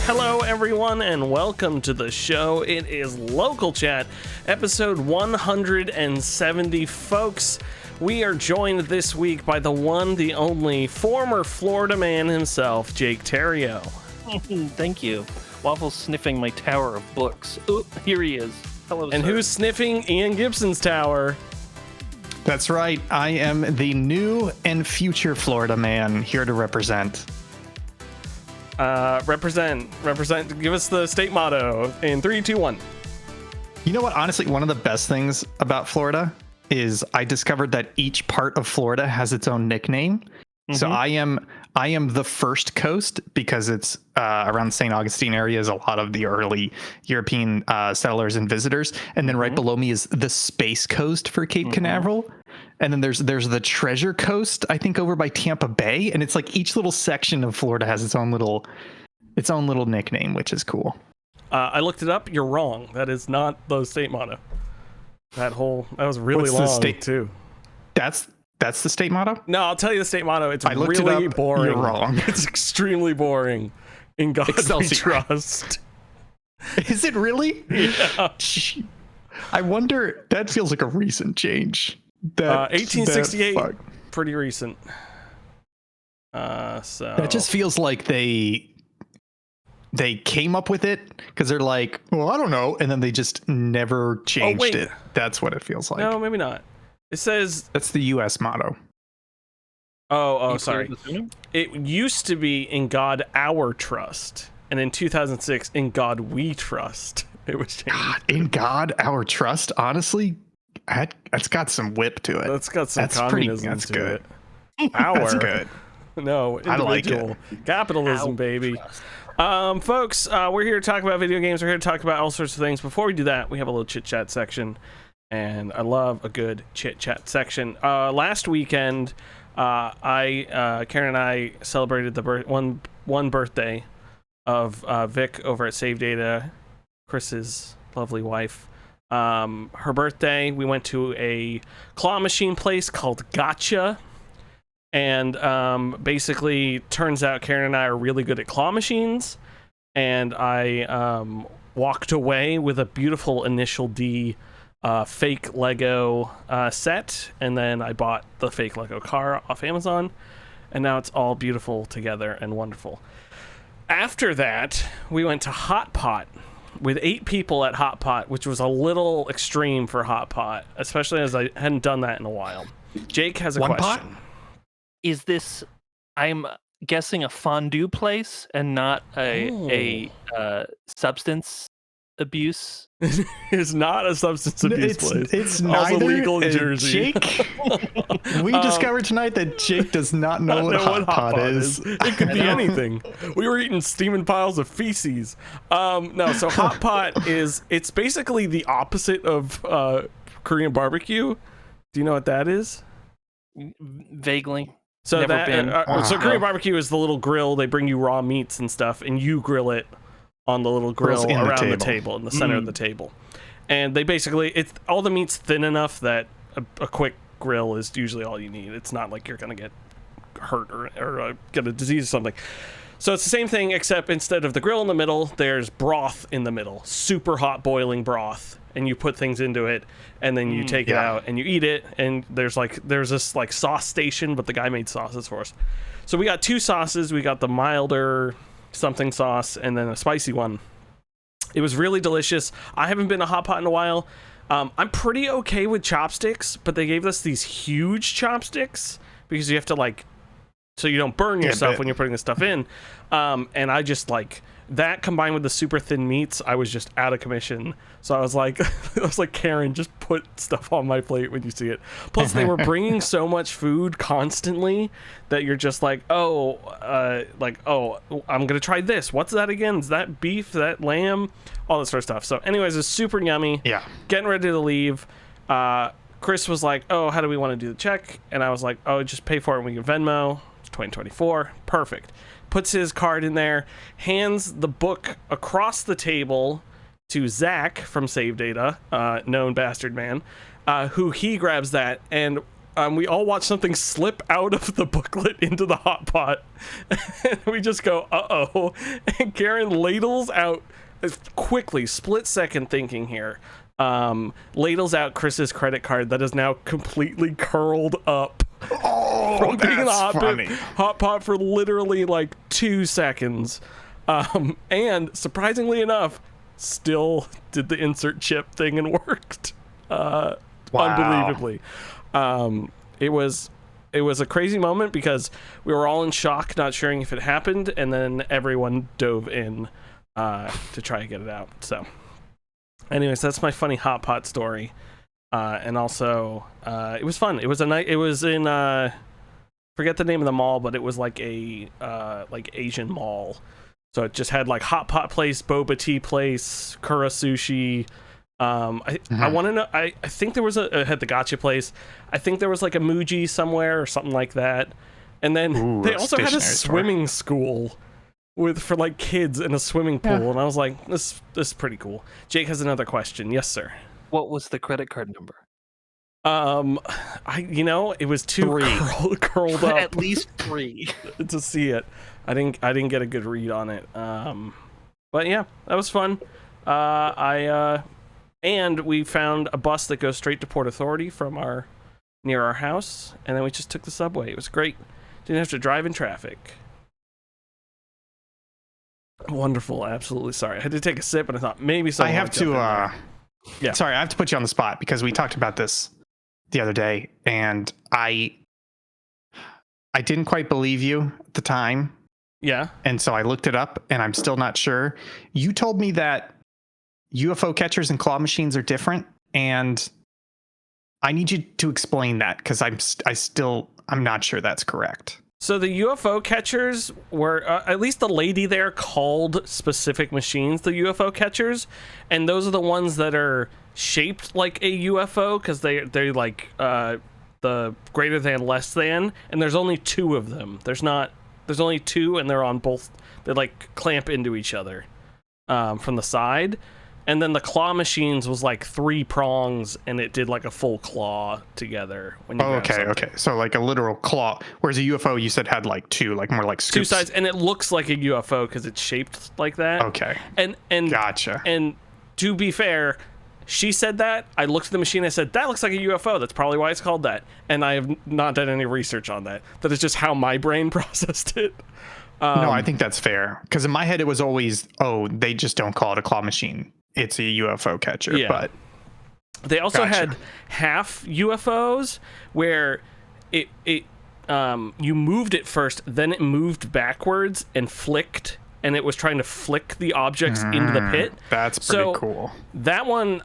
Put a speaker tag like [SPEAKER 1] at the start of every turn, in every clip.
[SPEAKER 1] Hello, everyone, and welcome to the show. It is Local Chat, episode 170, folks. We are joined this week by the one, the only, former Florida man himself, Jake Terrio.
[SPEAKER 2] Thank you. Waffle's sniffing my tower of books. Ooh, here he is. Hello,
[SPEAKER 1] and
[SPEAKER 2] sir.
[SPEAKER 1] who's sniffing Ian Gibson's tower?
[SPEAKER 3] That's right. I am the new and future Florida man here to represent.
[SPEAKER 1] Represent. Give us the state motto in 3, 2, 1.
[SPEAKER 3] You know what? Honestly, one of the best things about Florida is I discovered that each part of Florida has its own nickname. Mm-hmm. So I am the First Coast because it's around the St. Augustine area is a lot of the early European settlers and visitors. And then right below me is the Space Coast for Cape Canaveral. And then there's the Treasure Coast, I think, over by Tampa Bay. And it's like each little section of Florida has its own little nickname, which is cool.
[SPEAKER 1] I looked it up. You're wrong. That is not the state motto. That was really long too.
[SPEAKER 3] That's the state motto?
[SPEAKER 1] No, I'll tell you the state motto. It's
[SPEAKER 3] really
[SPEAKER 1] boring.
[SPEAKER 3] You're wrong.
[SPEAKER 1] It's extremely boring. In God we trust.
[SPEAKER 3] Is it really?
[SPEAKER 1] Yeah.
[SPEAKER 3] I wonder. That feels like a recent change.
[SPEAKER 1] 1868. Pretty recent. So
[SPEAKER 3] that just feels like they came up with it because they're like, well, I don't know, and then they just never changed it. That's what it feels like.
[SPEAKER 1] No, maybe not. It says
[SPEAKER 3] that's the U.S. motto.
[SPEAKER 1] Oh, sorry. It used to be "In God Our Trust," and in 2006, "In God We Trust." It was changed.
[SPEAKER 3] God, "In God Our Trust." Honestly, that's got some whip to it.
[SPEAKER 1] That's got some communism.
[SPEAKER 3] That's
[SPEAKER 1] to
[SPEAKER 3] good.
[SPEAKER 1] It. Our.
[SPEAKER 3] That's good.
[SPEAKER 1] No, individual.
[SPEAKER 3] I like it.
[SPEAKER 1] Capitalism, baby. Folks, we're here to talk about video games. We're here to talk about all sorts of things. Before we do that, we have a little chit chat section. And I love a good chit chat section. Last weekend, Karen and I celebrated the one birthday of Vic over at Save Data, Chris's lovely wife. Her birthday, we went to a claw machine place called Gotcha. And basically, turns out Karen and I are really good at claw machines. And I walked away with a beautiful Initial D fake Lego set, and then I bought the fake Lego car off Amazon, and now it's all beautiful together and wonderful. After that, we went to Hot Pot with 8 people at Hot Pot, which was a little extreme for Hot Pot, especially as I hadn't done that in a while. Jake has a question.
[SPEAKER 3] Pot?
[SPEAKER 2] Is this, I'm guessing, a fondue place and not a substance abuse?
[SPEAKER 1] It's not a substance abuse place.
[SPEAKER 3] It's
[SPEAKER 1] also
[SPEAKER 3] neither.
[SPEAKER 1] Legal in Jersey.
[SPEAKER 3] Jake, we discovered tonight that Jake does not know what Hot Pot is.
[SPEAKER 1] It could be anything. We were eating steaming piles of feces. No, so Hot Pot it's basically the opposite of Korean barbecue. Do you know what that is?
[SPEAKER 2] Vaguely.
[SPEAKER 1] So
[SPEAKER 2] Never been.
[SPEAKER 1] So Korean barbecue is the little grill. They bring you raw meats and stuff, and you grill it on the little grill around the table in the center of the table. And they basically, all the meat's thin enough that a quick grill is usually all you need. It's not like you're going to get hurt or get a disease or something. So it's the same thing, except instead of the grill in the middle, there's broth in the middle, super hot boiling broth. And you put things into it, and then you take it out and you eat it. And there's this like sauce station, but the guy made sauces for us. So we got 2 sauces. We got the milder something sauce and then a spicy one. It was really delicious. I haven't been to Hot Pot in a while. I'm pretty okay with chopsticks, but they gave us these huge chopsticks because you have to so you don't burn yourself when you're putting this stuff in. And I just that combined with the super thin meats, I was just out of commission. So I was like, Karen, just put stuff on my plate when you see it. Plus, they were bringing so much food constantly that you're just like, I'm gonna try this. What's that again? Is that beef? Is that lamb? All that sort of stuff. So, anyways, it's super yummy.
[SPEAKER 3] Yeah.
[SPEAKER 1] Getting ready to leave. Chris was like, "Oh, how do we want to do the check?" And I was like, "Oh, just pay for it and we can Venmo." It's 2024. Perfect. Puts his card in there, hands the book across the table to Zach from Save Data, known bastard man, who he grabs that. And we all watch something slip out of the booklet into the hot pot. And we just go, uh-oh. And Karen ladles out, quickly, split-second thinking here, ladles out Chris's credit card that is now completely curled up.
[SPEAKER 3] Oh,
[SPEAKER 1] From being in the
[SPEAKER 3] funny.
[SPEAKER 1] hot pot for literally like 2 seconds. And surprisingly enough, still did the insert chip thing and worked.
[SPEAKER 3] Wow.
[SPEAKER 1] Unbelievably. It was a crazy moment because we were all in shock, not sure if it happened, and then everyone dove in to try to get it out. So anyways, that's my funny hot pot story. And also it was fun. It was a night. It was in forget the name of the mall, but it was like a like Asian mall. So it just had like hot pot place, boba tea place, kura sushi. I want to know. I think there was had the gotcha place. I think there was like a Muji somewhere or something like that. And then they also had a swimming school for like kids in a swimming pool. And I was like, this is pretty cool. Jake has another question. Yes, sir.
[SPEAKER 2] What was the credit card number?
[SPEAKER 1] It was too curled up.
[SPEAKER 2] At least 3
[SPEAKER 1] to see it. I didn't get a good read on it. But yeah, that was fun. And we found a bus that goes straight to Port Authority from near our house, and then we just took the subway. It was great. Didn't have to drive in traffic. Wonderful, absolutely. Sorry, I had to take a sip, and I thought maybe someone.
[SPEAKER 3] I have to.
[SPEAKER 1] Yeah.
[SPEAKER 3] Sorry, I have to put you on the spot because we talked about this the other day, and I didn't quite believe you at the time.
[SPEAKER 1] Yeah.
[SPEAKER 3] And so I looked it up, and I'm still not sure. You told me that UFO catchers and claw machines are different, and I need you to explain that because I'm not sure that's correct.
[SPEAKER 1] So the UFO catchers were, at least the lady there called specific machines the UFO catchers, and those are the ones that are shaped like a UFO because they're like the greater than, less than, and there's only 2 of them. There's only 2, and they're on both. They like clamp into each other from the side. And then the claw machines was like 3 prongs, and it did like a full claw together. When you
[SPEAKER 3] okay. So like a literal claw, whereas a UFO you said had like 2, like more like scoops.
[SPEAKER 1] 2 sides, and it looks like a UFO because it's shaped like that.
[SPEAKER 3] Okay.
[SPEAKER 1] And
[SPEAKER 3] gotcha.
[SPEAKER 1] And to be fair, she said that. I looked at the machine. I said that looks like a UFO. That's probably why it's called that. And I have not done any research on that. That is just how my brain processed it.
[SPEAKER 3] No, I think that's fair because in my head it was always, they just don't call it a claw machine. It's a UFO catcher.
[SPEAKER 1] Yeah.
[SPEAKER 3] But
[SPEAKER 1] they also had half UFOs where it you moved it first, then it moved backwards and flicked, and it was trying to flick the objects into the pit.
[SPEAKER 3] That's pretty cool.
[SPEAKER 1] That one,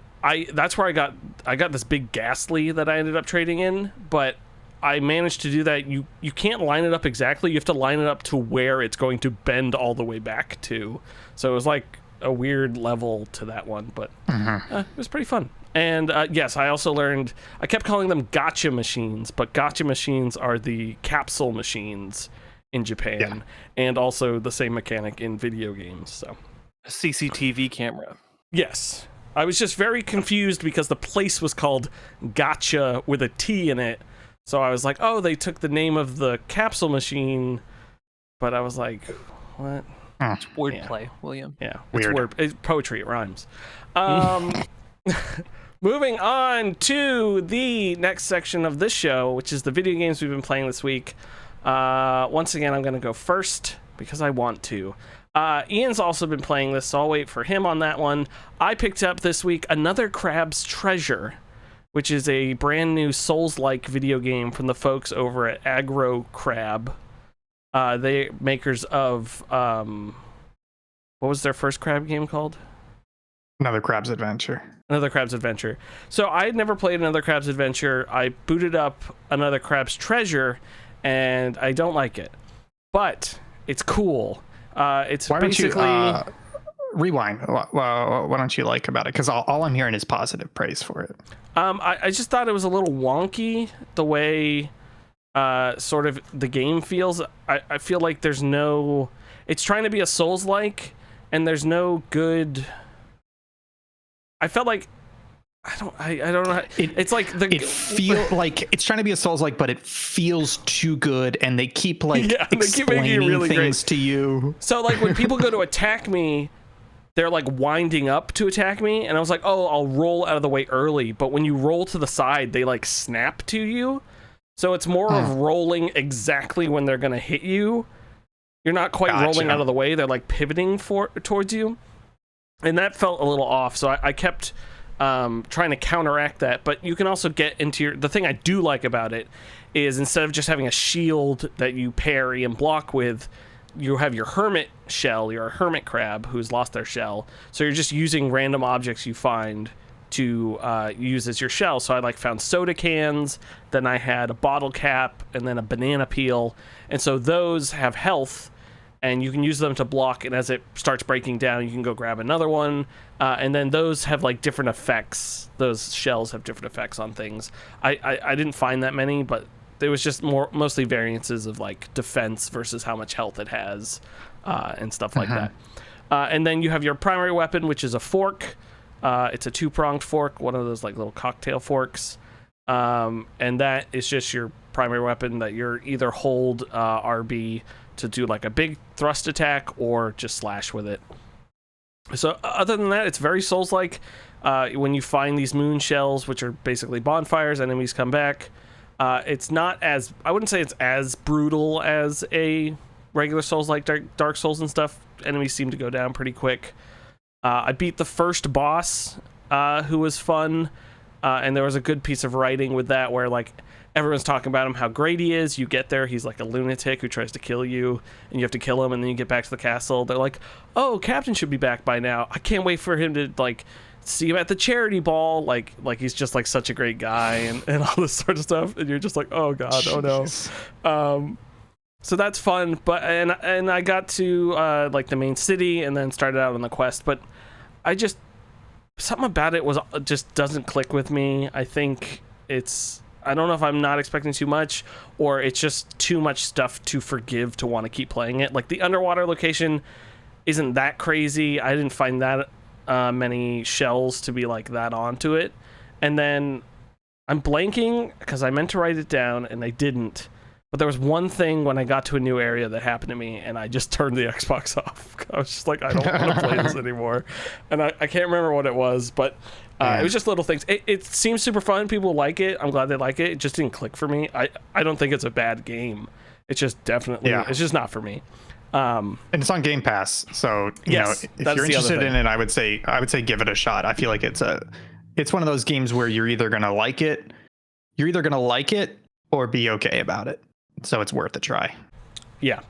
[SPEAKER 1] that's where I got this big ghastly that I ended up trading in, but I managed to do that. You can't line it up exactly. You have to line it up to where it's going to bend all the way back to. So it was like a weird level to that one, but it was pretty fun. And yes, I also learned, I kept calling them gotcha machines, but gotcha machines are the capsule machines in Japan, and also the same mechanic in video games. So
[SPEAKER 2] a CCTV camera.
[SPEAKER 1] Yes. I was just very confused because the place was called Gotcha with a T in it. So I was like, they took the name of the capsule machine, but I was like, what?
[SPEAKER 2] It's wordplay, William.
[SPEAKER 1] Yeah,
[SPEAKER 3] weird.
[SPEAKER 1] It's poetry. It rhymes. Moving on to the next section of this show, which is the video games we've been playing this week. Once again, I'm going to go first because I want to. Ian's also been playing this, so I'll wait for him on that one. I picked up this week Another Crab's Treasure, which is a brand new Souls-like video game from the folks over at Aggro Crab. They makers of what was their first crab game called?
[SPEAKER 3] Another Crab's Adventure.
[SPEAKER 1] Another Crab's Adventure. So I had never played Another Crab's Adventure. I booted up Another Crab's Treasure, and I don't like it, but it's cool. It's basically
[SPEAKER 3] rewind. What don't you like about it? Because all I'm hearing is positive praise for it.
[SPEAKER 1] I just thought it was a little wonky the way sort of the game feels. I feel like there's no, it's trying to be a Souls-like, and there's no good, I felt like I don't know. It's like
[SPEAKER 3] it feels like it's trying to be a Souls-like, but it feels too good, and they keep like explaining really things to you.
[SPEAKER 1] So like when people go to attack me, they're like winding up to attack me, and I was like, oh, I'll roll out of the way early. But when you roll to the side, they like snap to you. So it's more of rolling exactly when they're gonna hit you. You're not quite rolling out of the way. They're like pivoting towards you, and that felt a little off. So I kept trying to counteract that. But you can also get into the thing I do like about it is instead of just having a shield that you parry and block with, you have your hermit shell. You're a hermit crab who's lost their shell. So you're just using random objects you find to use as your shell. So I like found soda cans, then I had a bottle cap, and then a banana peel. And so those have health, and you can use them to block, and as it starts breaking down, you can go grab another one. And then those have like different effects. Those shells have different effects on things. I didn't find that many, but there was just mostly variances of like defense versus how much health it has, and stuff like that. And then you have your primary weapon, which is a fork. It's a 2-pronged fork, one of those like little cocktail forks. And that is just your primary weapon that you're either hold RB to do like a big thrust attack or just slash with it. So other than that, it's very Souls-like. When you find these moon shells, which are basically bonfires, enemies come back. It's not as, I wouldn't say it's as brutal as a regular Souls like Dark Souls and stuff. Enemies seem to go down pretty quick. I beat the first boss, who was fun, and there was a good piece of writing with that where like everyone's talking about him, how great he is. You get there, he's like a lunatic who tries to kill you, and you have to kill him, and then you get back to the castle. They're like, oh, Captain should be back by now. I can't wait for him to like see him at the charity ball, like he's just like such a great guy, and all this sort of stuff, and you're just like, oh god, oh no. So that's fun, but and I got to like the main city and then started out on the quest, but I just, something about it was just doesn't click with me. I think I don't know if I'm not expecting too much, or it's just too much stuff to forgive to want to keep playing it. Like the underwater location isn't that crazy. I didn't find that many shells to be like that onto it. And then I'm blanking because I meant to write it down and I didn't. But there was one thing when I got to a new area that happened to me, and I just turned the Xbox off. I was just like, I don't want to play this anymore. And I can't remember what it was, but it was just little things. It seems super fun. People like it. I'm glad they like it. It just didn't click for me. I don't think it's a bad game. It's just definitely, it's just not for me.
[SPEAKER 3] And it's on Game Pass, so you know, if you're interested in it, I would say give it a shot. I feel like it's one of those games where you're either gonna like it or be okay about it. So it's worth a try. Yeah.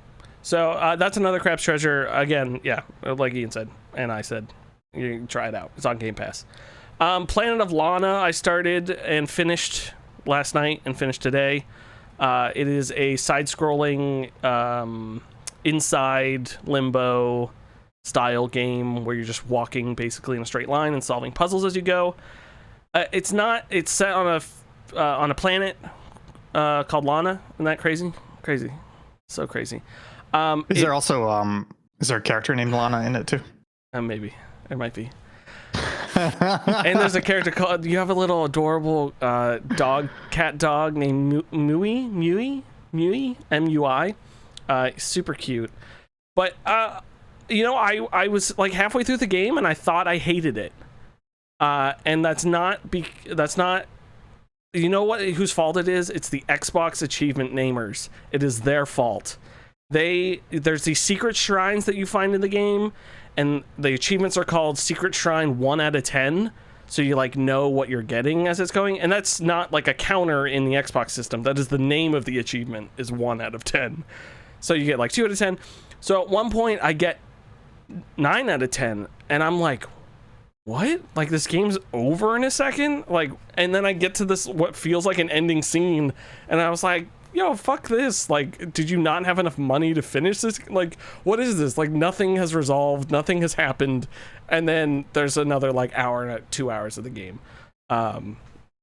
[SPEAKER 1] So that's another Crap's Treasure. Again, yeah, like Ian said, and I said, you can try it out. It's on Game Pass. Planet of Lana, I started and finished last night and finished today. It is a side-scrolling inside limbo style game where you're just walking basically in a straight line and solving puzzles as you go. It's set on a planet called Lana. Isn't that crazy? Crazy. So crazy.
[SPEAKER 3] Is there also is there a character named Lana in it too?
[SPEAKER 1] Maybe. There might be. And there's a character called, you have a little adorable cat dog named Mui, M-U-I. Super cute. But you know, I was like halfway through the game and I thought I hated it. And that's not you know what, whose fault it is? It's the Xbox achievement namers. It is their fault. There's these secret shrines that you find in the game, and the achievements are called Secret Shrine 1 out of 10. So you like know what you're getting as it's going, and that's not like a counter in the Xbox system. That is the name of the achievement, is 1 out of 10. So you get like 2 out of 10. So at one point I get 9 out of 10, and I'm like, what? Like, this game's over in a second? Like, and then I get to this, what feels like an ending scene, and I was like, yo, fuck this. Like, did you not have enough money to finish this? Like, what is this? Like, nothing has resolved, nothing has happened, and then there's another like hour and 2 hours of the game.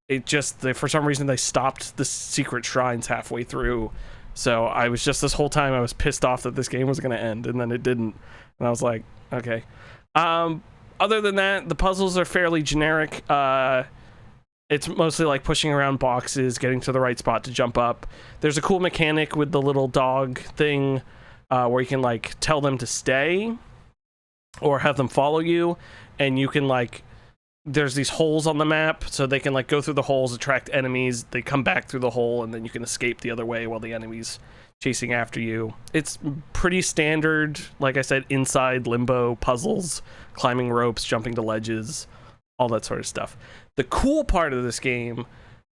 [SPEAKER 1] It just, for some reason they stopped the secret shrines halfway through, so I was just, this whole time I was pissed off that this game was going to end, and then it didn't, and I was like, okay. Other than that, the puzzles are fairly generic. It's mostly like pushing around boxes, getting to the right spot to jump up. There's a cool mechanic with the little dog thing where you can like tell them to stay or have them follow you, and you can like, there's these holes on the map, so they can like go through the holes, attract enemies, they come back through the hole, and then you can escape the other way while the enemy's chasing after you. It's pretty standard, like I said, inside limbo puzzles, climbing ropes, jumping to ledges, all that sort of stuff. The cool part of this game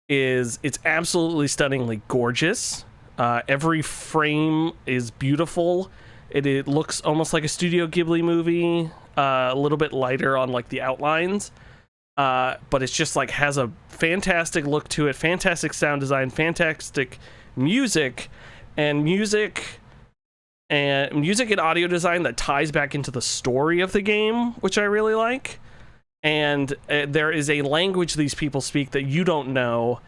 [SPEAKER 1] is it's absolutely stunningly gorgeous. Every frame is beautiful. It looks almost like a Studio Ghibli movie, a little bit lighter on like the outlines, but it's just like has a fantastic look to it, fantastic sound design, fantastic music and audio design that ties back into the story of the game, which I really like. And there is a language these people speak that you don't know,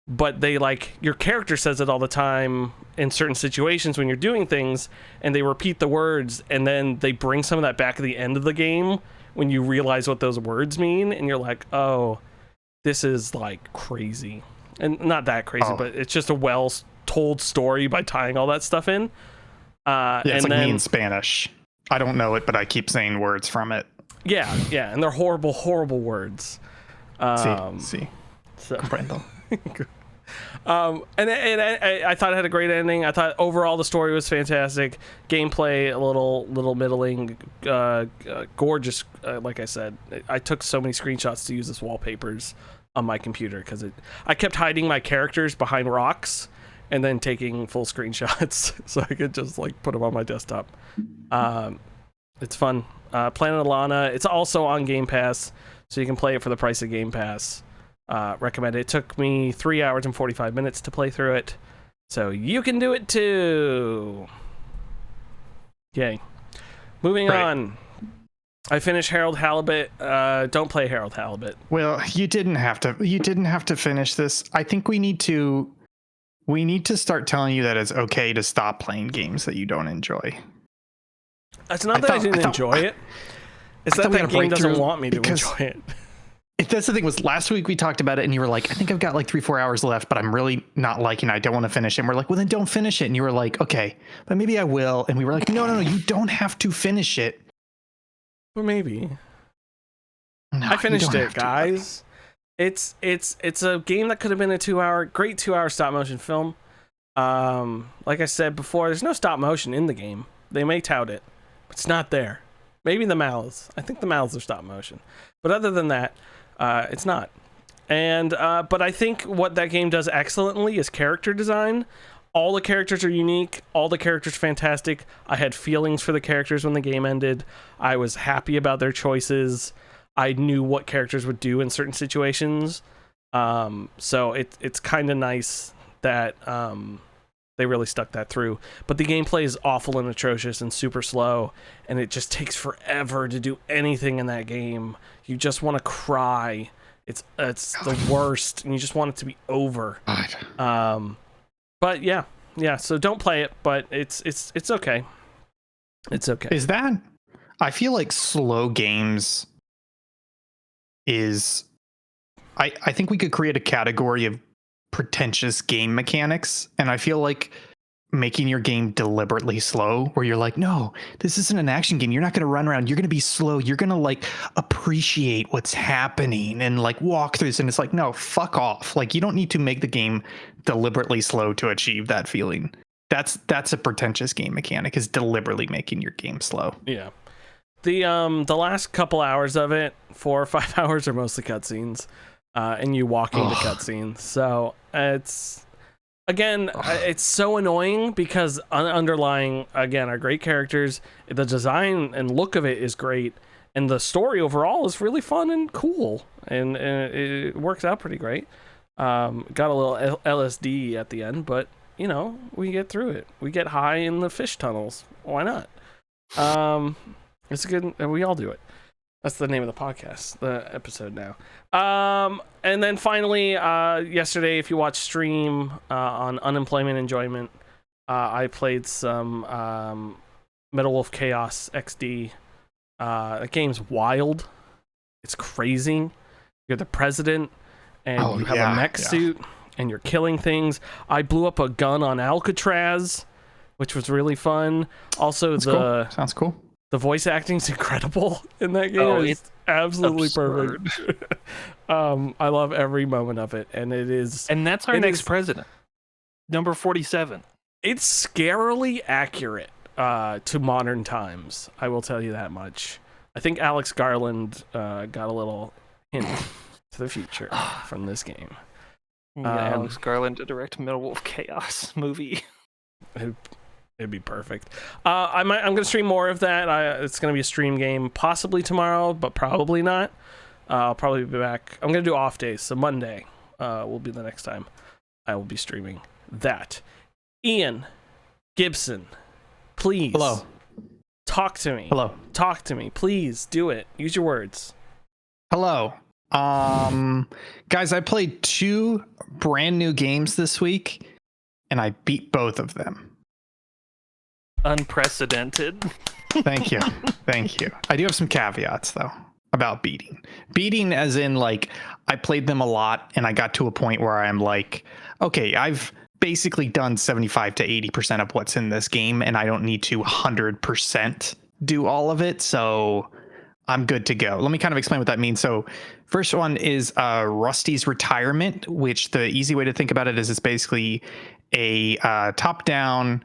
[SPEAKER 1] but they like, your character says it all the time in certain situations when you're doing things, and they repeat the words, and then they bring some of that back at the end of the game when you realize what those words mean, and you're like, oh, this is like crazy. And not that crazy, but it's just a well told story by tying all that stuff in.
[SPEAKER 3] Yeah, it's
[SPEAKER 1] and
[SPEAKER 3] like
[SPEAKER 1] then,
[SPEAKER 3] me in Spanish. I don't know it, but I keep saying words from it.
[SPEAKER 1] Yeah, and they're horrible words.
[SPEAKER 3] Sí.
[SPEAKER 1] So.
[SPEAKER 3] Comprendo.
[SPEAKER 1] And I thought it had a great ending. I thought overall the story was fantastic. Gameplay a little middling. Gorgeous. Like I said, I took so many screenshots to use as wallpapers on my computer because I kept hiding my characters behind rocks and then taking full screenshots so I could just like put them on my desktop. It's fun. Planet Lana, it's also on Game Pass, so you can play it for the price of Game Pass. Recommend it. It took me 3 hours and 45 minutes to play through it, so you can do it too. Yay. Moving on. I finished Harold Halibut. Don't play Harold Halibut.
[SPEAKER 3] Well, you didn't have to finish this. I think we need to start telling you that it's okay to stop playing games that you don't enjoy.
[SPEAKER 1] It's not that I didn't enjoy it. It's that game doesn't want me to enjoy it.
[SPEAKER 3] That's the thing. Was last week we talked about it and you were like, I think I've got like 3-4 hours left, but I'm really not liking it. I don't want to finish it. And we're like, well, then don't finish it. And you were like, okay, but maybe I will. And we were like, no, you don't have to finish it.
[SPEAKER 1] Well, maybe.
[SPEAKER 3] No,
[SPEAKER 1] I finished it, guys. It's a game that could have been a great 2-hour stop motion film. Like I said before, there's no stop motion in the game. They may tout it. It's not there. Maybe the mouths. I think the mouths are stop motion. But other than that, it's not. And but I think what that game does excellently is character design. All the characters are unique. All the characters are fantastic. I had feelings for the characters when the game ended. I was happy about their choices. I knew what characters would do in certain situations. So it's kind of nice that they really stuck that through. But the gameplay is awful and atrocious and super slow, and it just takes forever to do anything in that game. You just want to cry. It's the worst, and you just want it to be over. But yeah. So don't play it, but it's okay. It's okay.
[SPEAKER 3] Is that? I feel like slow games is. I think we could create a category of pretentious game mechanics, and I feel like making your game deliberately slow, where you're like, no, this isn't an action game, you're not going to run around, you're going to be slow, you're going to like appreciate what's happening and like walk through this, and it's like, no, fuck off. Like, you don't need to make the game deliberately slow to achieve that feeling. That's a pretentious game mechanic, is deliberately making your game slow.
[SPEAKER 1] Yeah. The last couple hours of it, 4 or 5 hours, are mostly cutscenes, and you walking to cutscenes. So it's so annoying because underlying again are great characters. The design and look of it is great, and the story overall is really fun and cool, and it works out pretty great. Got a little LSD at the end, but you know, we get through it. We get high in the fish tunnels. Why not? It's good. We all do it. That's the name of the podcast, the episode now. And then finally, yesterday, if you watch stream on Unemployment Enjoyment, I played some Metal Wolf Chaos XD. That game's wild. It's crazy. You're the president, and you have a mech suit, and you're killing things. I blew up a gun on Alcatraz, which was really fun. Also,
[SPEAKER 3] Sounds cool.
[SPEAKER 1] The voice acting's incredible in that game. It's absolutely perfect. I love every moment of it, and it is.
[SPEAKER 2] And that's our next president, number 47. It's
[SPEAKER 1] scarily accurate to modern times. I will tell you that much. I think Alex Garland got a little hint to the future from this game.
[SPEAKER 2] Yeah, Alex Garland to direct Middle Wolf Chaos movie.
[SPEAKER 1] It'd be perfect. I'm going to stream more of that. It's going to be a stream game, possibly tomorrow, but probably not. I'll probably be back. I'm going to do off days, so Monday will be the next time I will be streaming that. Ian Gibson, please.
[SPEAKER 3] Hello.
[SPEAKER 1] Talk to me.
[SPEAKER 3] Hello.
[SPEAKER 1] Talk to me. Please do it. Use your words.
[SPEAKER 3] Hello. Guys, I played 2 brand new games this week, and I beat both of them.
[SPEAKER 2] Unprecedented.
[SPEAKER 3] Thank you. Thank you. I do have some caveats, though, about beating. Beating as in, like, I played them a lot, and I got to a point where I'm like, okay, I've basically done 75 to 80% of what's in this game, and I don't need to 100% do all of it, so I'm good to go. Let me kind of explain what that means. So first one is Rusty's Retirement, which the easy way to think about it is it's basically a top-down,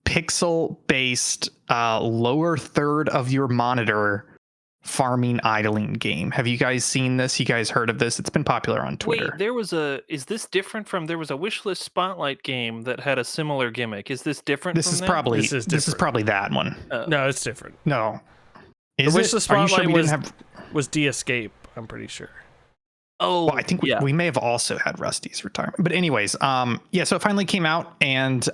[SPEAKER 3] pixel-based, lower third of your monitor farming idling game. Have you guys seen this? You guys heard of this? It's been popular on Twitter.
[SPEAKER 2] Wait, is this different from, there was a Wishlist Spotlight game that had a similar gimmick. Is this different
[SPEAKER 3] this
[SPEAKER 2] from
[SPEAKER 3] is
[SPEAKER 2] that?
[SPEAKER 3] Probably, this is probably that one.
[SPEAKER 1] No, it's different.
[SPEAKER 3] No.
[SPEAKER 1] The Wishlist Spotlight was De-Escape, I'm pretty sure.
[SPEAKER 3] Oh, well, I think we may have also had Rusty's Retirement. But anyways, so it finally came out, and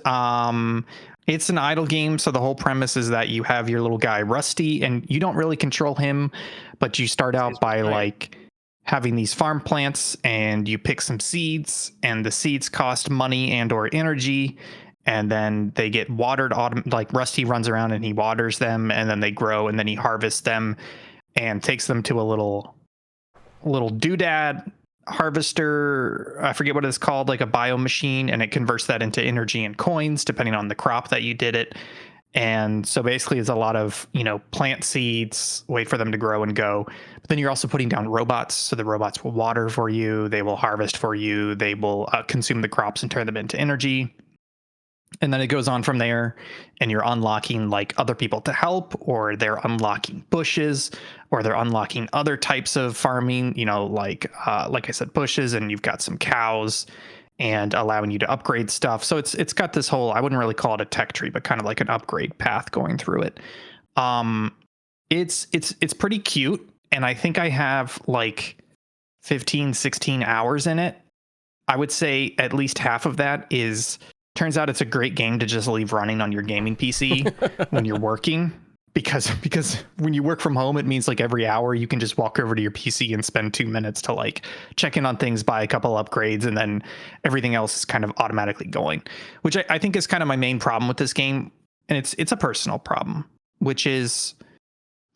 [SPEAKER 3] it's an idle game, so the whole premise is that you have your little guy Rusty, and you don't really control him, but you start out by like having these farm plants, and you pick some seeds, and the seeds cost money and or energy, and then they get watered. Like Rusty runs around and he waters them, and then they grow, and then he harvests them and takes them to a little doodad harvester. I forget what it's called, like a bio machine, and it converts that into energy and coins depending on the crop that you did it. And so basically it's a lot of, plant seeds, wait for them to grow and go. But then you're also putting down robots, so the robots will water for you, they will harvest for you, they will consume the crops and turn them into energy. And then it goes on from there, and you're unlocking like other people to help, or they're unlocking bushes, or they're unlocking other types of farming, like I said, bushes, and you've got some cows and allowing you to upgrade stuff. So it's got this whole, I wouldn't really call it a tech tree, but kind of like an upgrade path going through it. It's pretty cute. And I think I have like 15, 16 hours in it. I would say at least half of that turns out it's a great game to just leave running on your gaming PC when you're working, because when you work from home, it means like every hour you can just walk over to your PC and spend 2 minutes to like check in on things, buy a couple upgrades, and then everything else is kind of automatically going, which I think is kind of my main problem with this game. And it's a personal problem, which is,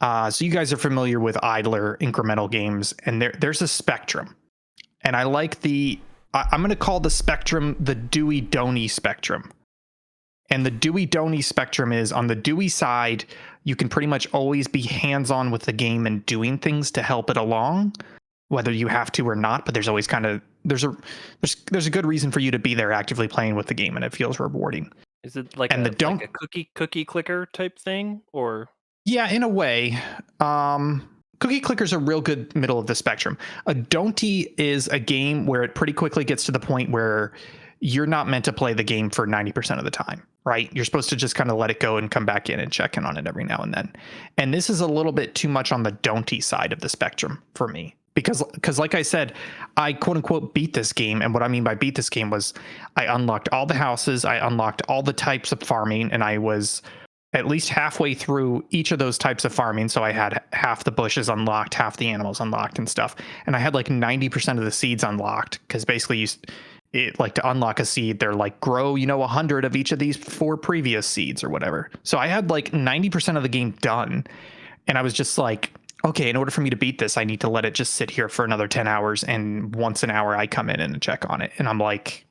[SPEAKER 3] so you guys are familiar with idler incremental games, and there's a spectrum, and I like I'm going to call the spectrum the Dewey-Doney spectrum. And the Dewey-Doney spectrum is, on the Dewey side, you can pretty much always be hands-on with the game and doing things to help it along, whether you have to or not. But there's always there's a good reason for you to be there actively playing with the game, and it feels rewarding.
[SPEAKER 2] Is it like a cookie clicker type thing, or?
[SPEAKER 3] Yeah, in a way. Cookie Clicker's a real good middle of the spectrum. A Don'ty is a game where it pretty quickly gets to the point where you're not meant to play the game for 90% of the time, right? You're supposed to just kind of let it go and come back in and check in on it every now and then. And this is a little bit too much on the Don'ty side of the spectrum for me. Because like I said, I quote unquote beat this game. And what I mean by beat this game was I unlocked all the houses, I unlocked all the types of farming, and I was at least halfway through each of those types of farming. So I had half the bushes unlocked, half the animals unlocked and stuff. And I had like 90% of the seeds unlocked, because basically to unlock a seed, they're like, grow, 100 of each of these 4 previous seeds or whatever. So I had like 90% of the game done. And I was just like, okay, in order for me to beat this, I need to let it just sit here for another 10 hours. And once an hour, I come in and check on it. And I'm like,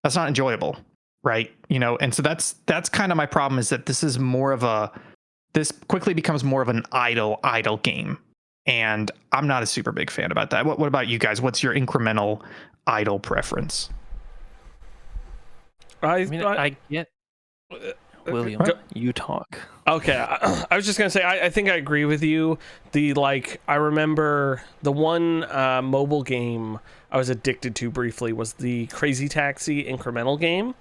[SPEAKER 3] that's not enjoyable. Right. And so that's kind of my problem, is that this quickly becomes more of an idle game. And I'm not a super big fan about that. What about you guys? What's your incremental idle preference?
[SPEAKER 2] I get William, you talk.
[SPEAKER 1] Okay, I was just gonna say I think I agree with you. I remember the one mobile game I was addicted to briefly was the Crazy Taxi incremental game.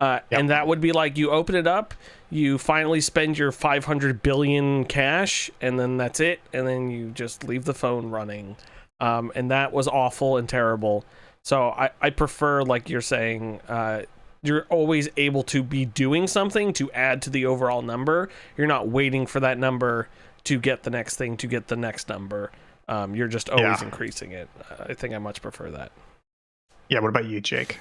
[SPEAKER 1] And that would be like, you open it up, you finally spend your 500 billion cash, and then that's it, and then you just leave the phone running. And that was awful and terrible. So I prefer, like you're saying, you're always able to be doing something to add to the overall number. You're not waiting for that number to get the next thing to get the next number. You're just always increasing it. I think I much prefer that.
[SPEAKER 3] Yeah, what about you, Jake?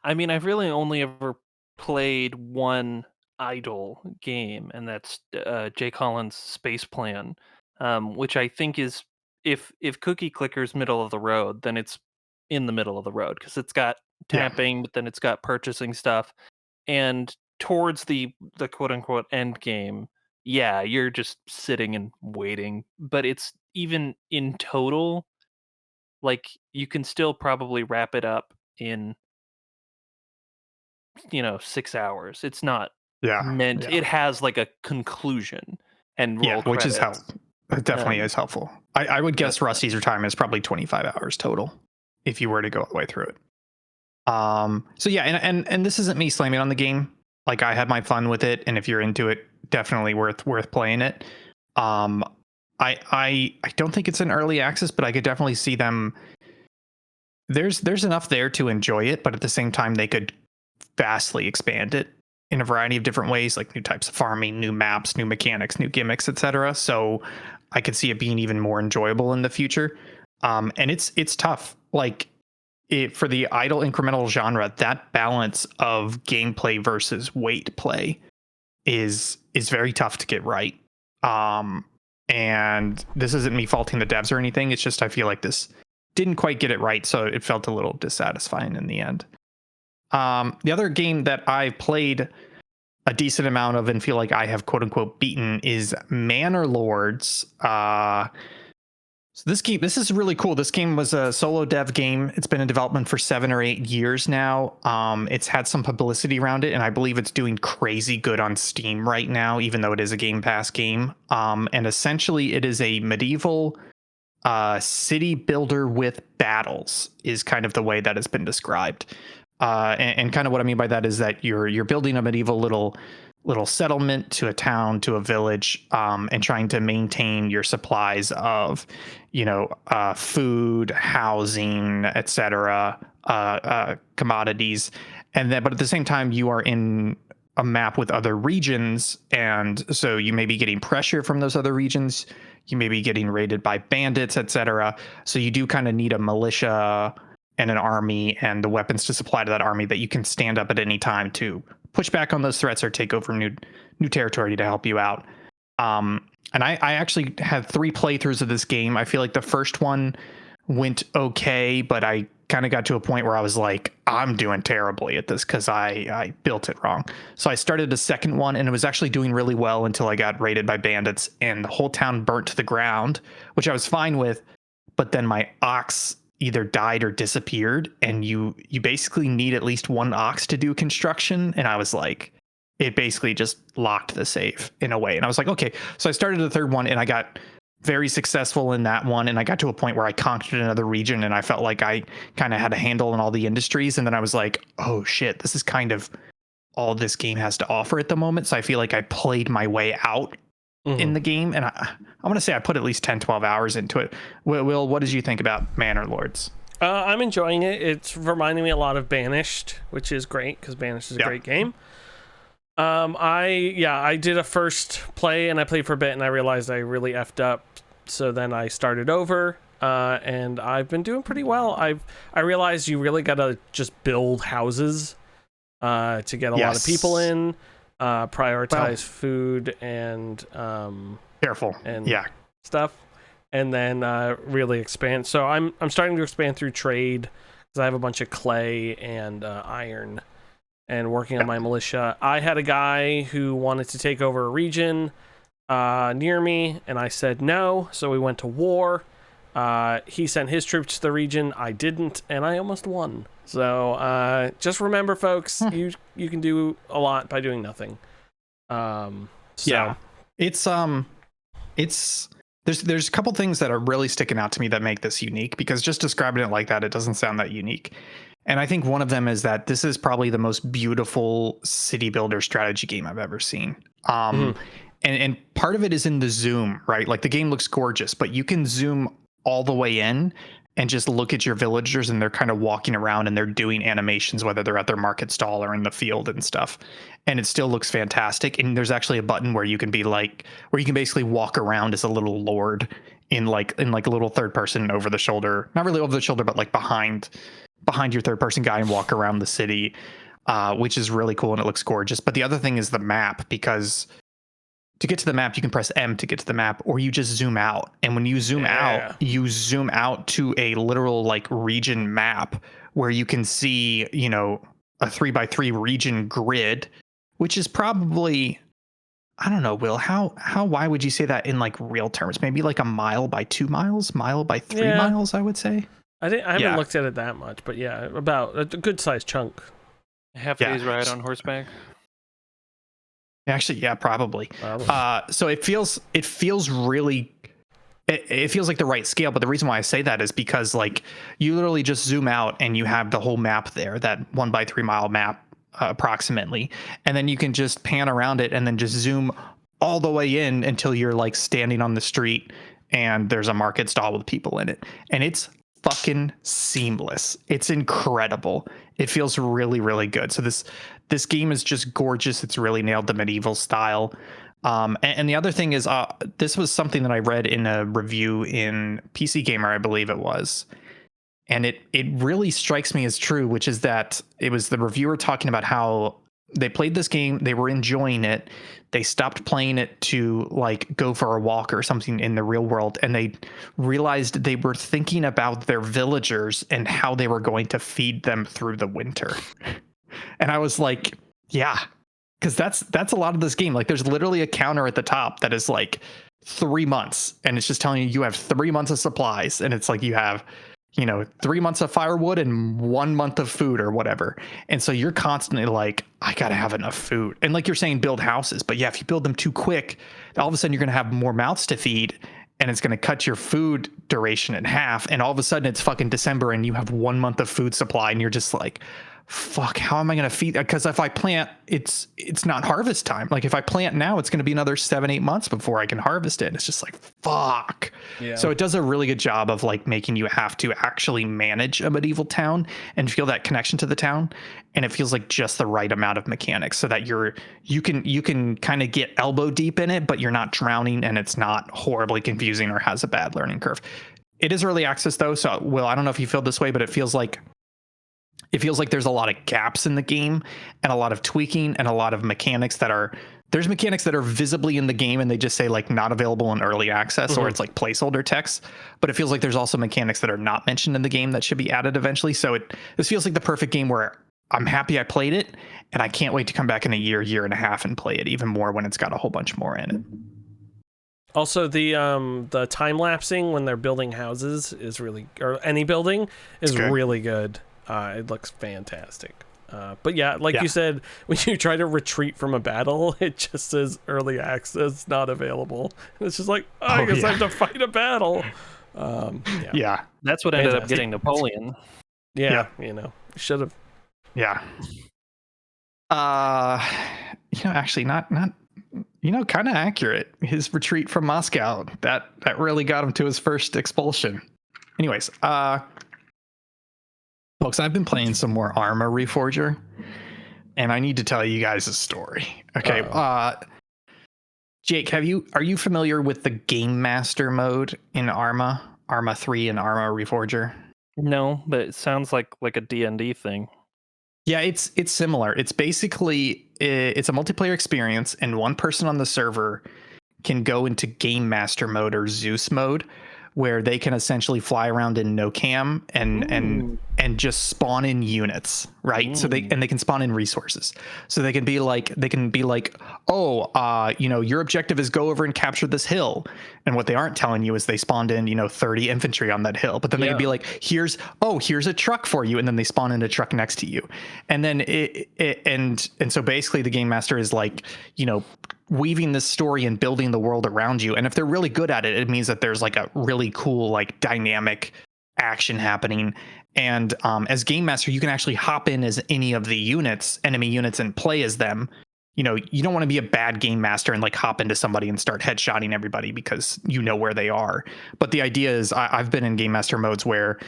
[SPEAKER 2] I mean, I've really only ever played one idle game, and that's Jay Collins' Space Plan, which I think is, if Cookie Clicker's middle of the road, then it's in the middle of the road, because it's got tapping, but then it's got purchasing stuff, and towards the quote unquote end game, you're just sitting and waiting. But it's, even in total, like, you can still probably wrap it up in 6 hours. It's not meant. It has like a conclusion and roll credits.
[SPEAKER 3] Which is how it definitely is helpful. I would guess Rusty's retirement is probably 25 hours total if you were to go all the way through it. So yeah, and this isn't me slamming on the game. Like, I had my fun with it, and if you're into it, definitely worth playing it. I don't think it's an early access, but I could definitely see them. There's enough there to enjoy it, but at the same time, they could vastly expand it in a variety of different ways, like new types of farming, new maps, new mechanics, new gimmicks, etc. So I could see it being even more enjoyable in the future. And it's tough. Like, for the idle incremental genre, that balance of gameplay versus wait play is very tough to get right. And this isn't me faulting the devs or anything. It's just, I feel like this didn't quite get it right, so it felt a little dissatisfying in the end. The other game that I've played a decent amount of and feel like I have quote unquote beaten is Manor Lords. So this is really cool. This game was a solo dev game. It's been in development for 7 or 8 years now. It's had some publicity around it, and I believe it's doing crazy good on Steam right now, even though it is a Game Pass game. And essentially, it is a medieval city builder with battles, is kind of the way that it's been described. And kind of what I mean by that is that you're building a medieval little settlement to a town, to a village, and trying to maintain your supplies of, food, housing, etc., commodities. And then, but at the same time, you are in a map with other regions, and so you may be getting pressure from those other regions. You may be getting raided by bandits, etc. So you do kind of need a militia and an army and the weapons to supply to that army that you can stand up at any time to push back on those threats or take over new territory to help you out. And I actually had 3 playthroughs of this game. I feel like the first one went okay, but I kind of got to a point where I was like, I'm doing terribly at this because I built it wrong. So I started a second one, and it was actually doing really well until I got raided by bandits and the whole town burnt to the ground, which I was fine with. But then my ox either died or disappeared, and you basically need at least 1 ox to do construction. And I was like, it basically just locked the save in a way. And I was like, okay. So I started the third one, and I got very successful in that one. And I got to a point where I conquered another region, and I felt like I kind of had a handle on all the industries. And then I was like, oh shit, this is kind of all this game has to offer at the moment. So I feel like I played my way out in the game, and I want to say I put at least 10-12 hours into it. Will, what did you think about Manor Lords?
[SPEAKER 1] I'm enjoying it. It's reminding me a lot of Banished, which is great because Banished is a great game. I did a first play, and I played for a bit, and I realized I really effed up, so then I started over, and I've been doing pretty well. I realized you really gotta just build houses to get a lot of people in, prioritize food, and
[SPEAKER 3] Careful.
[SPEAKER 1] and stuff, and then really expand. So I'm starting to expand through trade because I have a bunch of clay and iron, and working on my militia. I had a guy who wanted to take over a region near me, and I said no, so we went to war. He sent his troops to the region, I didn't, and I almost won. So just remember, folks, you can do a lot by doing nothing.
[SPEAKER 3] There's a couple things that are really sticking out to me that make this unique, because just describing it like that, it doesn't sound that unique. And I think one of them is that this is probably the most beautiful city builder strategy game I've ever seen. And part of it is in the zoom, right? Like the game looks gorgeous, but you can zoom all the way in and just look at your villagers, and they're kind of walking around and they're doing animations, whether they're at their market stall or in the field and stuff. And it still looks fantastic. And there's actually a button where you can basically walk around as a little lord in like a little third person over the shoulder, not really over the shoulder, but like behind your third person guy, and walk around the city, which is really cool, and it looks gorgeous. But the other thing is the map, because to get to the map, you can press M to get to the map, or you just zoom out. And when you zoom out, you zoom out to a literal like region map where you can see, a 3x3 region grid, which is probably, I don't know, Will, why would you say that in like real terms? Maybe like a mile by 2 miles, mile by 3 miles, I would say.
[SPEAKER 1] I haven't looked at it that much, but yeah, about a good sized chunk.
[SPEAKER 2] Half day's ride on horseback.
[SPEAKER 3] Actually, yeah, probably. So it feels really, it feels like the right scale. But the reason why I say that is because like you literally just zoom out and you have the whole map there, that 1x3 mile map approximately, and then you can just pan around it and then just zoom all the way in until you're like standing on the street and there's a market stall with people in it, and it's fucking seamless. It's incredible. It feels really, really good. So this game is just gorgeous. It's really nailed the medieval style. And the other thing is, this was something that I read in a review in PC Gamer, I believe it was. And it really strikes me as true, which is that it was the reviewer talking about how they played this game, they were enjoying it, they stopped playing it to like go for a walk or something in the real world, and they realized they were thinking about their villagers and how they were going to feed them through the winter. And I was like, yeah, because that's a lot of this game. Like there's literally a counter at the top that is like 3 months, and it's just telling you have 3 months of supplies, and it's like you have 3 months of firewood and 1 month of food or whatever. And so you're constantly like, I gotta have enough food. And like you're saying, build houses, but yeah, if you build them too quick, all of a sudden you're gonna have more mouths to feed, and it's gonna cut your food duration in half. And all of a sudden it's fucking December and you have 1 month of food supply, and you're just like, fuck, how am I going to feed? Because if I plant, it's not harvest time. Like if I plant now, it's going to be another 7-8 months before I can harvest it. It's just like, fuck. Yeah. So it does a really good job of like making you have to actually manage a medieval town and feel that connection to the town. And it feels like just the right amount of mechanics so that you can kind of get elbow deep in it, but you're not drowning, and it's not horribly confusing or has a bad learning curve. It is early access though. So Will, I don't know if you feel this way, but it feels like there's a lot of gaps in the game and a lot of tweaking and a lot of mechanics that are visibly in the game, and they just say like not available in early access, or it's like placeholder text. But it feels like there's also mechanics that are not mentioned in the game that should be added eventually. So this feels like the perfect game where I'm happy I played it, and I can't wait to come back in a year and a half and play it even more when it's got a whole bunch more in it.
[SPEAKER 1] Also, the time lapsing when they're building houses is really, or any building is really good. It looks fantastic. But yeah, you said, when you try to retreat from a battle, it just says early access not available. It's just like, I guess I have to fight a battle.
[SPEAKER 3] Yeah.
[SPEAKER 2] That's what ended up getting Napoleon.
[SPEAKER 1] Yeah. Should have.
[SPEAKER 3] Yeah. Actually not kind of accurate. His retreat from Moscow, that really got him to his first expulsion. Anyways, folks, I've been playing some more ARMA Reforger, and I need to tell you guys a story. Okay. Jake, are you familiar with the Game Master mode in ARMA 3 and ARMA Reforger?
[SPEAKER 2] No, but it sounds like a D&D thing.
[SPEAKER 3] Yeah, it's similar. It's basically, it's a multiplayer experience, and one person on the server can go into Game Master mode or Zeus mode, where they can essentially fly around in no cam and just spawn in units, right? So they can spawn in resources. So they can be like, oh, your objective is go over and capture this hill. And what they aren't telling you is they spawned in, 30 infantry on that hill. But then they can be like, here's a truck for you, and then they spawn in a truck next to you. And then and so basically the Game Master is like, weaving this story and building the world around you. And if they're really good at it, it means that there's like a really cool, like dynamic action happening. And as Game Master, you can actually hop in as any of the enemy units, and play as them. You don't want to be a bad Game Master and like hop into somebody and start headshotting everybody because you know where they are. But the idea is I've been in Game Master modes where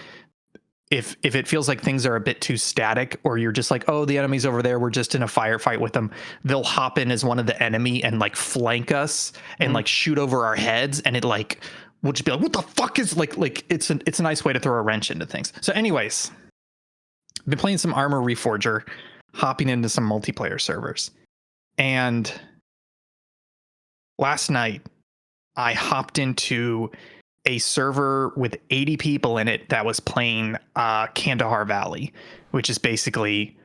[SPEAKER 3] if it feels like things are a bit too static, or you're just like, oh, the enemy's over there, we're just in a firefight with them, they'll hop in as one of the enemy and like flank us and like shoot over our heads, and it like we'll just be like, what the fuck is like it's a nice way to throw a wrench into things. So anyways, I've been playing some ARMA Reforger, hopping into some multiplayer servers, and last night I hopped into a server with 80 people in it that was playing Kandahar Valley, which is basically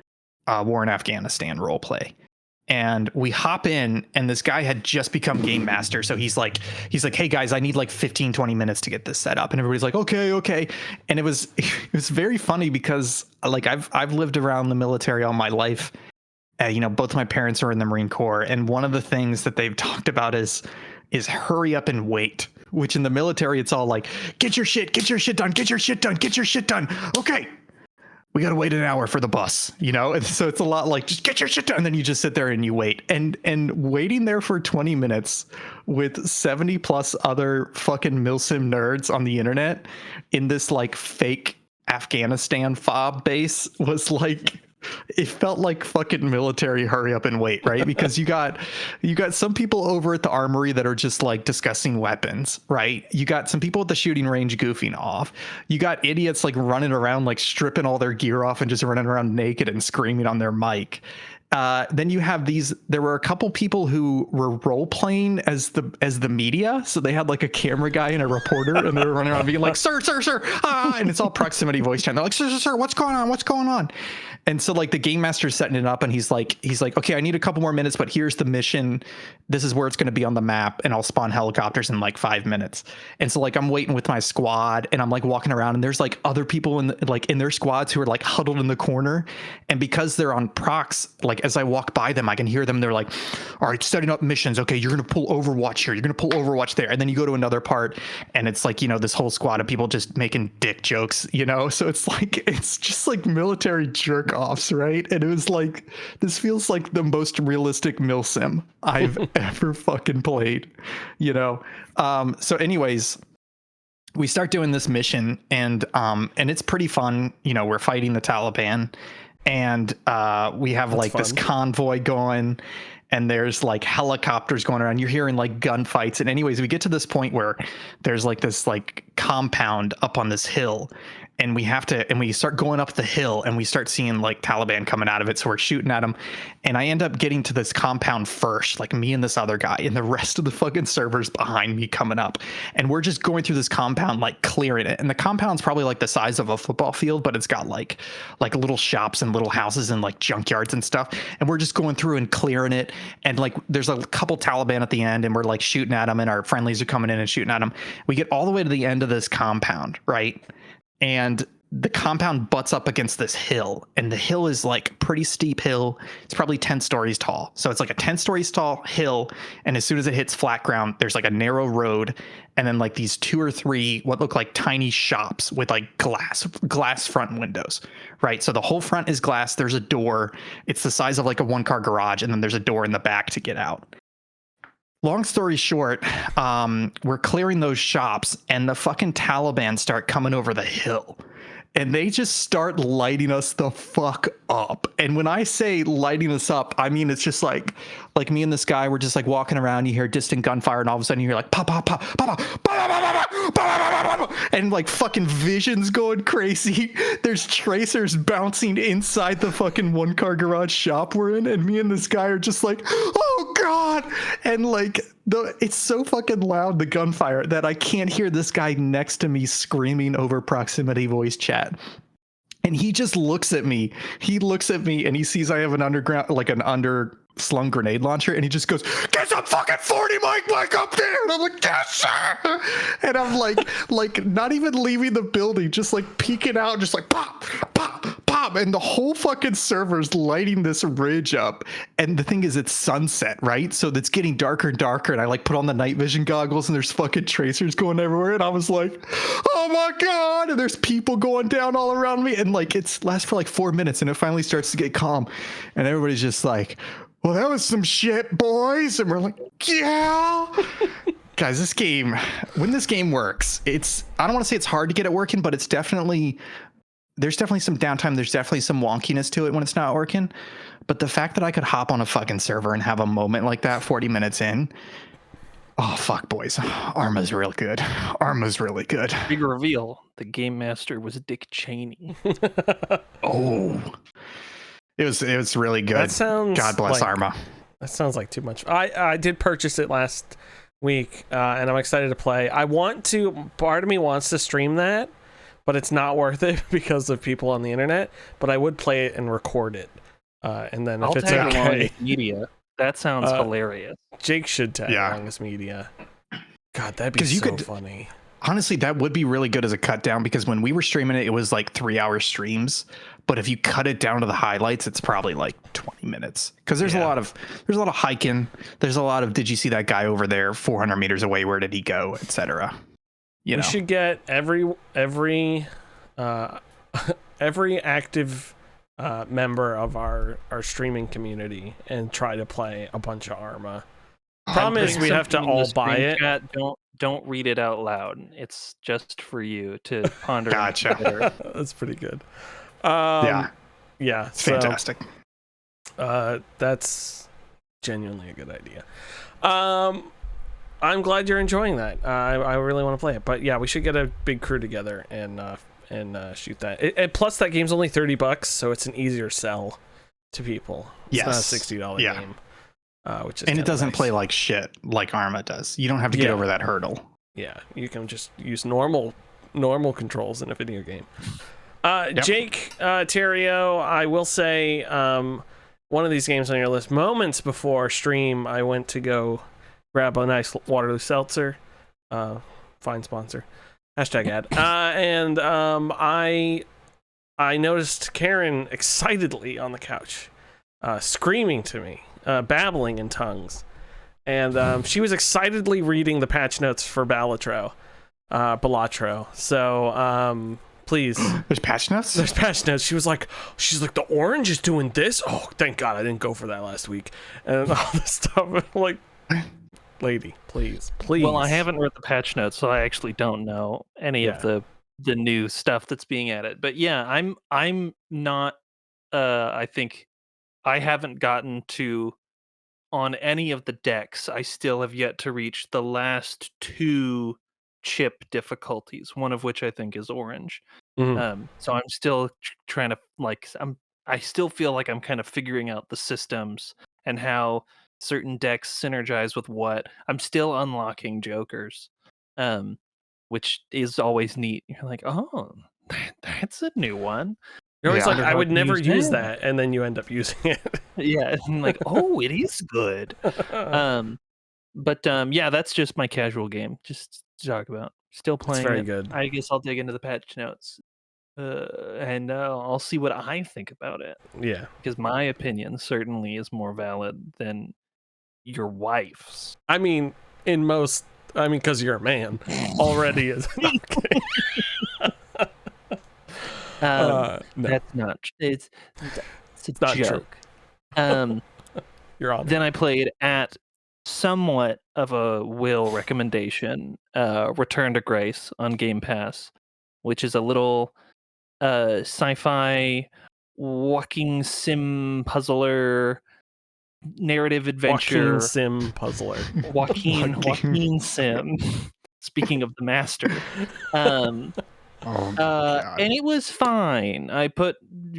[SPEAKER 3] war in Afghanistan roleplay. And we hop in, and this guy had just become Game Master. So he's like, hey guys, I need like 15, 20 minutes to get this set up. And everybody's like, okay. And it was very funny because like I've lived around the military all my life. Both my parents are in the Marine Corps. And one of the things that they've talked about is hurry up and wait, which in the military, it's all like, get your shit done. Okay. We got to wait an hour for the bus, And so it's a lot like, just get your shit done. And then you just sit there and you wait, and waiting there for 20 minutes with 70 plus other fucking milsim nerds on the internet in this like fake Afghanistan fob base was like, it felt like fucking military hurry up and wait, right? Because you got some people over at the armory that are just like discussing weapons, right? You got some people at the shooting range goofing off. You got idiots like running around like stripping all their gear off and just running around naked and screaming on their mic. Then you have there were a couple people who were role playing as the media. So they had like a camera guy and a reporter, and they were running around being like, sir, and it's all proximity voice chat. They're like, sir, what's going on? And so like the Game Master's setting it up, and he's like, okay, I need a couple more minutes, but here's the mission. This is where it's going to be on the map, and I'll spawn helicopters in like 5 minutes. And so like I'm waiting with my squad, and I'm like walking around, and there's like other people in their squads who are like huddled in the corner. And because they're on procs, like as I walk by them, I can hear them. They're like, all right, setting up missions. Okay, you're going to pull Overwatch here. You're going to pull Overwatch there. And then you go to another part, and it's like, this whole squad of people just making dick jokes, So it's just like military jerk offs, right? And it was like, this feels like the most realistic milsim I've ever fucking played, So anyways, we start doing this mission, and it's pretty fun. We're fighting the Taliban, and we have this convoy going, and there's like helicopters going around. You're hearing like gunfights. And anyways, we get to this point where there's like this like compound up on this hill, and we start going up the hill, and we start seeing like Taliban coming out of it. So we're shooting at them, and I end up getting to this compound first, like me and this other guy, and the rest of the fucking servers behind me coming up. And we're just going through this compound, like clearing it. And the compound's probably like the size of a football field, but it's got like little shops and little houses and like junkyards and stuff. And we're just going through and clearing it. And like, there's a couple Taliban at the end, and we're like shooting at them, and our friendlies are coming in and shooting at them. We get all the way to the end of this compound, right? And the compound butts up against this hill, and the hill is like pretty steep hill. It's probably 10 stories tall. So it's like a 10 stories tall hill. And as soon as it hits flat ground, there's like a narrow road, and then like these 2 or 3 what look like tiny shops with like glass front windows, right? So the whole front is glass. There's a door. It's the size of like a 1-car garage. And then there's a door in the back to get out. Long story short, we're clearing those shops, and the fucking Taliban start coming over the hill, and they just start lighting us the fuck up. And when I say lighting us up, I mean, it's just like me and this guy, we're just like walking around, you hear distant gunfire, and all of a sudden you hear like pop, pop, pop, pop, pop, pop, pop, pop, and like fucking visions going crazy. There's tracers bouncing inside the fucking 1-car garage shop we're in, and me and this guy are just like, oh god! And like it's so fucking loud, the gunfire, that I can't hear this guy next to me screaming over proximity voice chat. And he just looks at me. He looks at me and he sees I have an underslung grenade launcher, and he just goes, "Get some fucking 40 mic up there!" And I'm like, "Yes, sir!" And I'm like not even leaving the building, just like peeking out, just like pop, pop, pop, and the whole fucking server's lighting this ridge up. And the thing is, it's sunset, right? So it's getting darker and darker, and I like put on the night vision goggles, and there's fucking tracers going everywhere, and I was like, "Oh my god!" And there's people going down all around me, and like it lasts for like 4 minutes, and it finally starts to get calm, and everybody's just like, "Well, that was some shit, boys." And we're like, "Yeah." Guys, this game, when this game works, I don't want to say it's hard to get it working, but there's definitely some downtime. There's definitely some wonkiness to it when it's not working. But the fact that I could hop on a fucking server and have a moment like that 40 minutes in, oh, fuck, boys. ARMA's real good. ARMA's really good.
[SPEAKER 2] Big reveal. The game master was Dick Cheney.
[SPEAKER 3] Oh. It was really good.
[SPEAKER 1] That sounds
[SPEAKER 3] God bless ARMA.
[SPEAKER 1] That sounds like too much. I did purchase it last week, and I'm excited to play. Part of me wants to stream that, but it's not worth it because of people on the internet. But I would play it and record it. And then if it's okay.
[SPEAKER 2] Media. That sounds hilarious.
[SPEAKER 1] Jake should tag along as media. God, that'd be so funny.
[SPEAKER 3] Honestly, that would be really good as a cut down, because when we were streaming it was like 3-hour streams. But if you cut it down to the highlights, it's probably like 20 minutes. Because there's a lot of hiking. There's a lot of, did you see that guy over there 400 meters away? Where did he go? Etc.
[SPEAKER 1] We should get every active member of our streaming community and try to play a bunch of ARMA. Problem is we have to all buy it.
[SPEAKER 2] Chat, don't read it out loud. It's just for you to ponder.
[SPEAKER 3] Gotcha.
[SPEAKER 1] That's pretty good.
[SPEAKER 3] Yeah,
[SPEAKER 1] it's
[SPEAKER 3] fantastic.
[SPEAKER 1] That's genuinely a good idea. I'm glad you're enjoying that. I really want to play it, but yeah, we should get a big crew together and shoot that. And plus, that game's only $30, so it's an easier sell to people. It's not a $60 game, which is,
[SPEAKER 3] and it doesn't play like shit like ARMA does. You don't have to get over that hurdle.
[SPEAKER 1] Yeah, you can just use normal controls in a video game. Jake, Terrio, I will say, one of these games on your list, moments before stream, I went to go grab a nice Waterloo Seltzer, fine sponsor, #ad, and I noticed Karen excitedly on the couch, screaming to me, babbling in tongues, and she was excitedly reading the patch notes for Balatro. So, please.
[SPEAKER 3] There's patch notes?
[SPEAKER 1] There's patch notes. She's like, the orange is doing this? Oh, thank God I didn't go for that last week. And all this stuff. I'm like, lady, please.
[SPEAKER 2] Well, I haven't read the patch notes, so I actually don't know any of the new stuff that's being added. But yeah, I'm not, I think I haven't gotten to, on any of the decks, I still have yet to reach the last 2 chip difficulties, one of which I think is orange. So I'm still trying to I still feel like I'm kind of figuring out the systems and how certain decks synergize with what. I'm still unlocking jokers, which is always neat. You're like, oh, that's a new one.
[SPEAKER 1] You're always like, I would never use that, and then you end up using it.
[SPEAKER 2] Yeah, and like, oh, it is good. But yeah, that's just my casual game. Just to talk about. Still playing.
[SPEAKER 1] It's very good.
[SPEAKER 2] I guess I'll dig into the patch notes, and I'll see what I think about it.
[SPEAKER 1] Yeah,
[SPEAKER 2] because my opinion certainly is more valid than your wife's.
[SPEAKER 1] I mean, because you're a man, already is.
[SPEAKER 2] No. That's not. It's
[SPEAKER 1] not
[SPEAKER 2] joke.
[SPEAKER 1] True. You're on.
[SPEAKER 2] Then I played at somewhat of a Will recommendation, Return to Grace on Game Pass, which is a little sci-fi walking sim puzzler narrative adventure.
[SPEAKER 1] Walking sim puzzler.
[SPEAKER 2] Walking sim. Speaking of the master. And it was fine.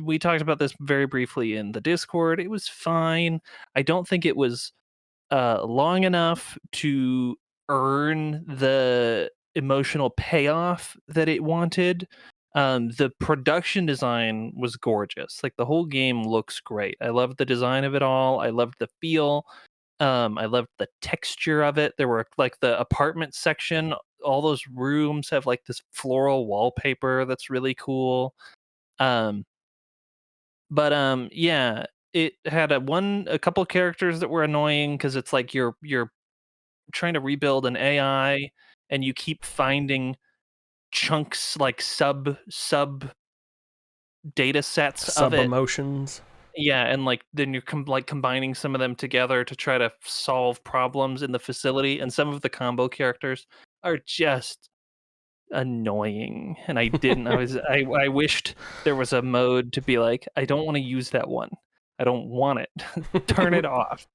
[SPEAKER 2] We talked about this very briefly in the Discord. It was fine. I don't think it was long enough to earn the emotional payoff that it wanted. The production design was gorgeous. Like the whole game looks great. I loved the design of it all. I loved the feel. I loved the texture of it. There were like the apartment section. All those rooms have like this floral wallpaper that's really cool. Yeah, it had a couple characters that were annoying because it's like you're trying to rebuild an AI and you keep finding chunks like sub data sets of it.
[SPEAKER 1] Sub-emotions.
[SPEAKER 2] Yeah, and like then you're combining some of them together to try to solve problems in the facility, and some of the combo characters are just annoying. And I wished there was a mode to be like, I don't want to use that one. I don't want it. Turn it off.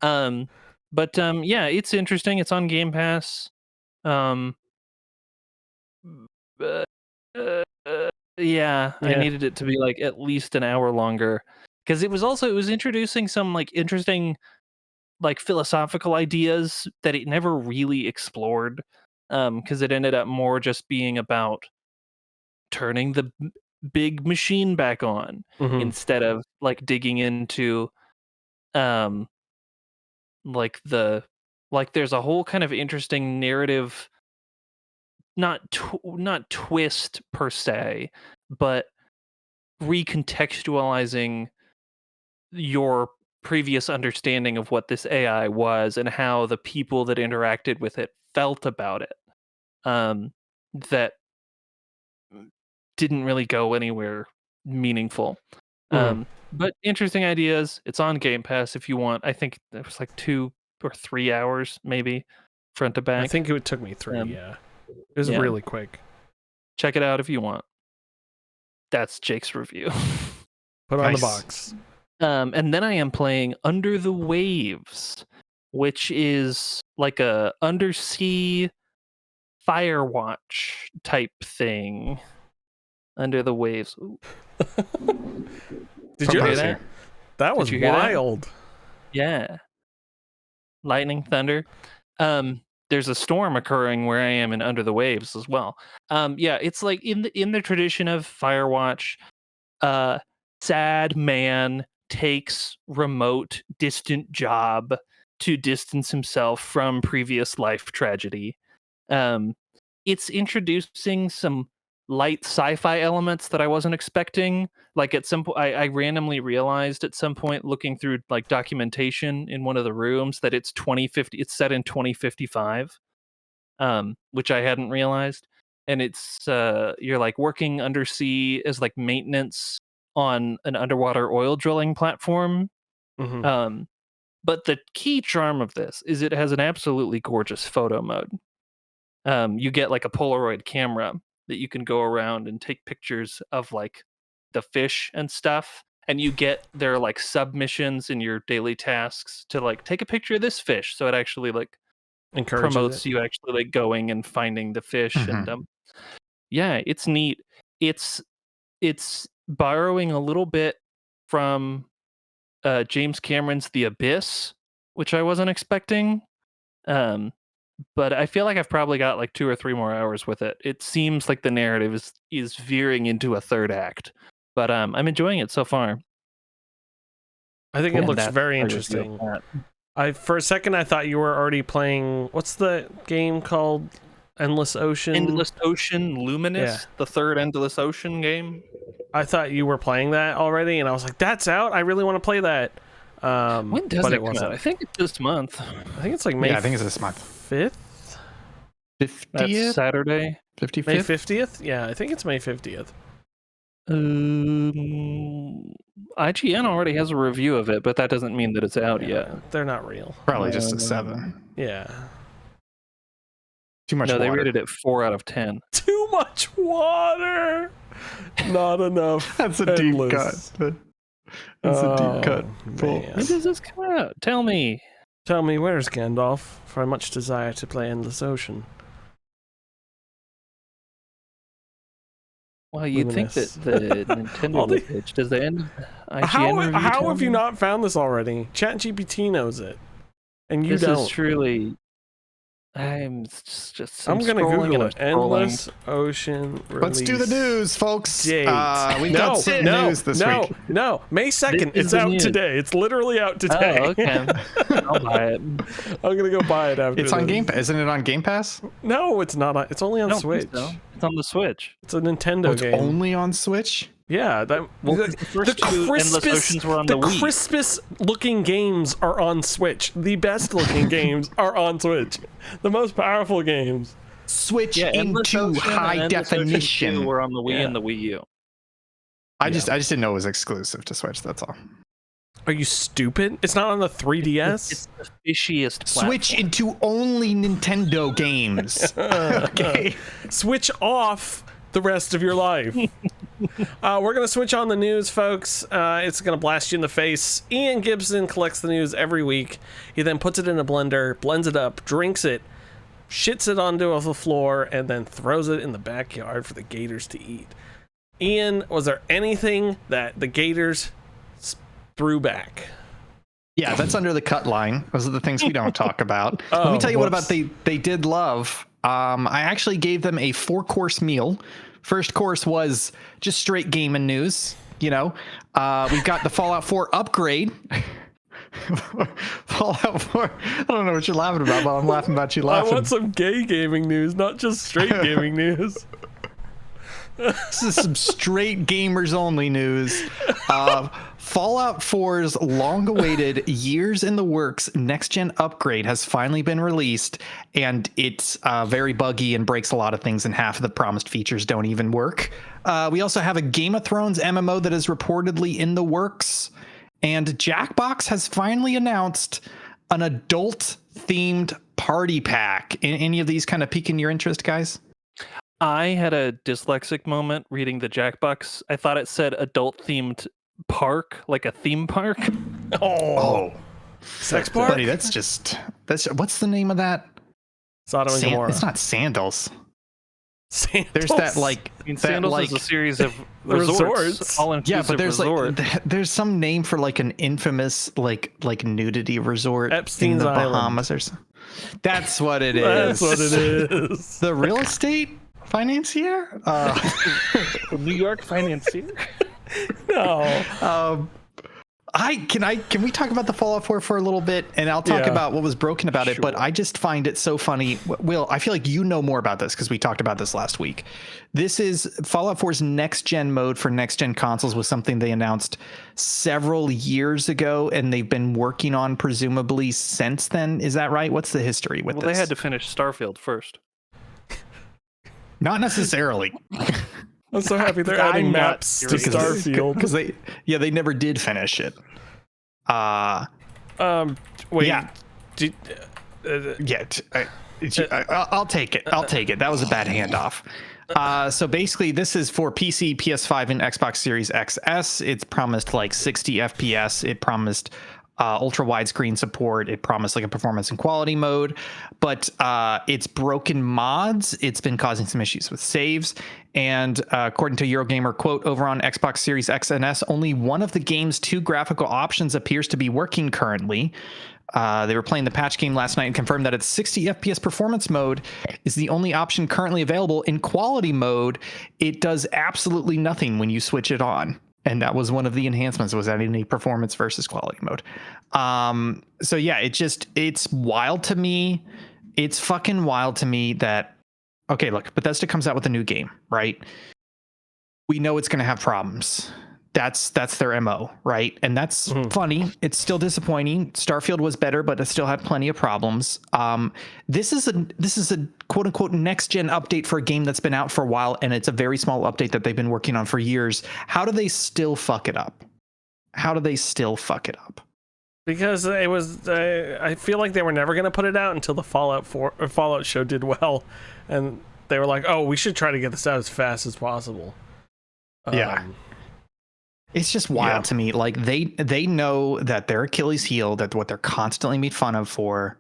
[SPEAKER 2] Yeah, it's interesting. It's on Game Pass. Yeah, I needed it to be like at least an hour longer because it was introducing some like interesting like philosophical ideas that it never really explored, because it ended up more just being about turning the big machine back on instead of like digging into like there's a whole kind of interesting narrative, not twist per se, but recontextualizing your previous understanding of what this AI was and how the people that interacted with it felt about it. That didn't really go anywhere meaningful. But interesting ideas. It's on Game Pass if you want. I think it was like 2 or 3 hours, maybe, front to back.
[SPEAKER 1] I think it took me 3, yeah. It was really quick.
[SPEAKER 2] Check it out if you want. That's Jake's review.
[SPEAKER 1] Put on the box.
[SPEAKER 2] And then I am playing Under the Waves, which is like a undersea Firewatch type thing. Under the Waves.
[SPEAKER 1] Did you hear that? That was wild.
[SPEAKER 2] That? Yeah. Lightning, thunder. There's a storm occurring where I am in Under the Waves as well. Yeah, it's like in the tradition of Firewatch, sad man takes remote, distant job to distance himself from previous life tragedy. It's introducing some light sci-fi elements that I wasn't expecting. Like at some point, I randomly realized at some point looking through like documentation in one of the rooms that it's 2050. It's set in 2055, which I hadn't realized. And it's you're like working undersea as like maintenance on an underwater oil drilling platform. But the key charm of this is it has an absolutely gorgeous photo mode. You get like a Polaroid camera that you can go around and take pictures of like the fish and stuff. And you get their like submissions in your daily tasks to like take a picture of this fish. So it actually like promotes you actually like going and finding the fish. And yeah, it's neat. It's borrowing a little bit from James Cameron's The Abyss, which I wasn't expecting. But I feel like I've probably got like 2 or 3 more hours with it. It seems like the narrative is veering into a third act, but I'm enjoying it so far.
[SPEAKER 1] I think it looks very interesting. For a second I thought you were already playing, what's the game called? Endless Ocean?
[SPEAKER 2] Endless Ocean Luminous, the third Endless Ocean game.
[SPEAKER 1] I thought you were playing that already, and I was like, that's out? I really want to play that.
[SPEAKER 2] When does it come out? I think it's this month.
[SPEAKER 1] I think it's like May.
[SPEAKER 3] Yeah, I think it's this month.
[SPEAKER 1] 5th?
[SPEAKER 3] 50th?
[SPEAKER 2] That's Saturday.
[SPEAKER 3] 55th?
[SPEAKER 1] May 50th? Yeah, I think it's May 50th.
[SPEAKER 2] IGN already has a review of it, but that doesn't mean that it's out yet.
[SPEAKER 1] They're not real.
[SPEAKER 3] Probably just a 7.
[SPEAKER 1] Yeah.
[SPEAKER 3] Too much water.
[SPEAKER 2] No, they rated it 4 out of 10.
[SPEAKER 1] Too much water! Not enough.
[SPEAKER 3] That's a deep cut. That's a deep cut.
[SPEAKER 2] When does this come out? Tell me.
[SPEAKER 1] Tell me, where's Gandalf? For I much desire to play Endless Ocean.
[SPEAKER 2] Well, you'd think that the Nintendo pitch does the end.
[SPEAKER 1] How have you not found this already? ChatGPT knows it. and you
[SPEAKER 2] this
[SPEAKER 1] don't.
[SPEAKER 2] is truly. I'm just
[SPEAKER 1] I'm gonna
[SPEAKER 2] scrolling
[SPEAKER 1] Google
[SPEAKER 2] and
[SPEAKER 1] it.
[SPEAKER 2] I'm scrolling.
[SPEAKER 1] Endless Ocean release.
[SPEAKER 3] Let's do the news, folks.
[SPEAKER 1] Date.
[SPEAKER 3] We've got some news this week.
[SPEAKER 1] No, May 2nd.
[SPEAKER 2] This is
[SPEAKER 1] It's
[SPEAKER 2] the
[SPEAKER 1] out
[SPEAKER 2] news.
[SPEAKER 1] today. It's literally out today.
[SPEAKER 2] Oh, okay. I'll buy it.
[SPEAKER 1] I'm gonna go buy it after.
[SPEAKER 3] It's on
[SPEAKER 1] this.
[SPEAKER 3] Game Pass. Isn't it on Game Pass?
[SPEAKER 1] No, it's not. It's only on
[SPEAKER 2] I don't
[SPEAKER 1] Switch.
[SPEAKER 2] think so. It's on the Switch.
[SPEAKER 1] It's a Nintendo
[SPEAKER 3] It's
[SPEAKER 1] game.
[SPEAKER 3] only on Switch?
[SPEAKER 1] Yeah, that
[SPEAKER 2] Well, the first two Endless Oceans were on the Wii.
[SPEAKER 1] crispest looking games are on Switch. The best looking games are on Switch. The most powerful games.
[SPEAKER 3] Switch
[SPEAKER 2] Endless
[SPEAKER 3] into
[SPEAKER 2] Ocean and
[SPEAKER 3] high
[SPEAKER 2] Endless Ocean 2
[SPEAKER 3] definition.
[SPEAKER 2] were on the Wii
[SPEAKER 1] Yeah.
[SPEAKER 2] and the Wii U.
[SPEAKER 3] I just didn't know it was exclusive to Switch. That's all.
[SPEAKER 1] Are you stupid? It's not on the 3DS.
[SPEAKER 2] It's the fishiest platform.
[SPEAKER 3] Switch into only Nintendo games. Okay.
[SPEAKER 1] Switch off the rest of your life. We're going to switch on the news, folks. It's going to blast you in the face. Ian Gibson collects the news every week. He then puts it in a blender, blends it up, drinks it, shits it onto the floor, and then throws it in the backyard for the gators to eat. Ian, was there anything that the gators threw back?
[SPEAKER 3] Yeah, that's under the cut line. Those are the things we don't talk about.
[SPEAKER 1] Oh,
[SPEAKER 3] Let me tell you what
[SPEAKER 1] whoops.
[SPEAKER 3] about they did love. I actually gave them a 4-course meal. First course was just straight gaming news. You know, we've got the Fallout 4 upgrade. Fallout 4. I don't know what you're laughing about, but I'm laughing about you laughing.
[SPEAKER 1] I want some gay gaming news, not just straight gaming news.
[SPEAKER 3] This is some straight gamers only news. Fallout 4's long-awaited, years in the works next-gen upgrade has finally been released, and it's very buggy and breaks a lot of things, and half of the promised features don't even work. We also have a Game of Thrones MMO that is reportedly in the works, and Jackbox has finally announced an adult-themed party pack. Any of these kind of piquing your interest, guys?
[SPEAKER 2] I had a dyslexic moment reading the Jackbox. I thought it said adult-themed park, like a theme park.
[SPEAKER 3] Oh.
[SPEAKER 1] Sex park?
[SPEAKER 3] Buddy, that's what's the name of that?
[SPEAKER 1] Sodom and Gomorrah.
[SPEAKER 3] It's not Sandals.
[SPEAKER 1] Sandals?
[SPEAKER 3] There's that like
[SPEAKER 2] I mean, Sandals
[SPEAKER 3] like,
[SPEAKER 2] is a series of
[SPEAKER 1] Resorts.
[SPEAKER 2] all-inclusive
[SPEAKER 3] yeah, but there's
[SPEAKER 2] resort.
[SPEAKER 3] like there's some name for like an infamous like nudity resort
[SPEAKER 1] Epstein's
[SPEAKER 3] in the
[SPEAKER 1] Island.
[SPEAKER 3] Bahamas or something. That's what it is.
[SPEAKER 1] That's what it is.
[SPEAKER 3] The real estate financier?
[SPEAKER 2] New York financier.
[SPEAKER 1] No.
[SPEAKER 3] Can we talk about the Fallout 4 for a little bit, and I'll talk
[SPEAKER 1] Yeah.
[SPEAKER 3] about what was broken about it, but I just find it so funny. Will, I feel like you know more about this because we talked about this last week. This is Fallout 4's next gen mode for next gen consoles, was something they announced several years ago, and they've been working on presumably since then. Is that right? What's the history with
[SPEAKER 2] Well,
[SPEAKER 3] this?
[SPEAKER 2] they had to finish Starfield first.
[SPEAKER 3] Not necessarily.
[SPEAKER 1] I'm so happy they're adding
[SPEAKER 2] I'm not
[SPEAKER 1] maps to
[SPEAKER 2] serious.
[SPEAKER 1] Starfield.
[SPEAKER 3] Because they never did finish it.
[SPEAKER 1] Wait.
[SPEAKER 3] Yeah.
[SPEAKER 1] Did,
[SPEAKER 3] I'll take it. I'll take it. That was a bad handoff. So basically, this is for PC, PS5, and Xbox Series XS. It's promised like 60 FPS. It promised ultra widescreen support. It promised like a performance and quality mode, but it's broken mods. It's been causing some issues with saves. And according to Eurogamer, quote, over on Xbox Series X and S, only one of the game's 2 graphical options appears to be working currently. They were playing the patch game last night and confirmed that its 60 FPS performance mode is the only option currently available. In quality mode, it does absolutely nothing when you switch it on. And that was one of the enhancements, was adding a performance versus quality mode. So yeah, it's wild to me. It's fucking wild to me that, okay, look, Bethesda comes out with a new game, right? We know it's going to have problems. That's their MO, right? And that's funny. It's still disappointing. Starfield was better, but it still had plenty of problems. This is a quote unquote next gen update for a game that's been out for a while, and it's a very small update that they've been working on for years. How do they still fuck it up?
[SPEAKER 1] because it was. I feel like they were never going to put it out until the Fallout show did well, and they were like, "Oh, we should try to get this out as fast as possible."
[SPEAKER 3] Yeah. It's just wild to me. Like they know that their Achilles heel, that what they're constantly made fun of for,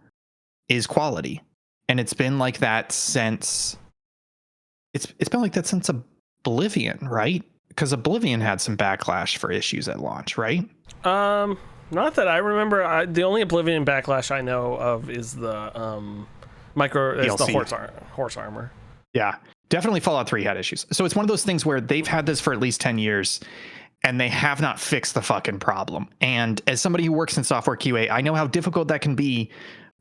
[SPEAKER 3] is quality, and it's been like that since. It's been like that since Oblivion, right? Because Oblivion had some backlash for issues at launch, right?
[SPEAKER 1] No, Not that I remember. The only Oblivion backlash I know of is the horse armor.
[SPEAKER 3] Yeah, definitely Fallout 3 had issues. So it's one of those things where they've had this for at least 10 years and they have not fixed the fucking problem. And as somebody who works in software QA, I know how difficult that can be.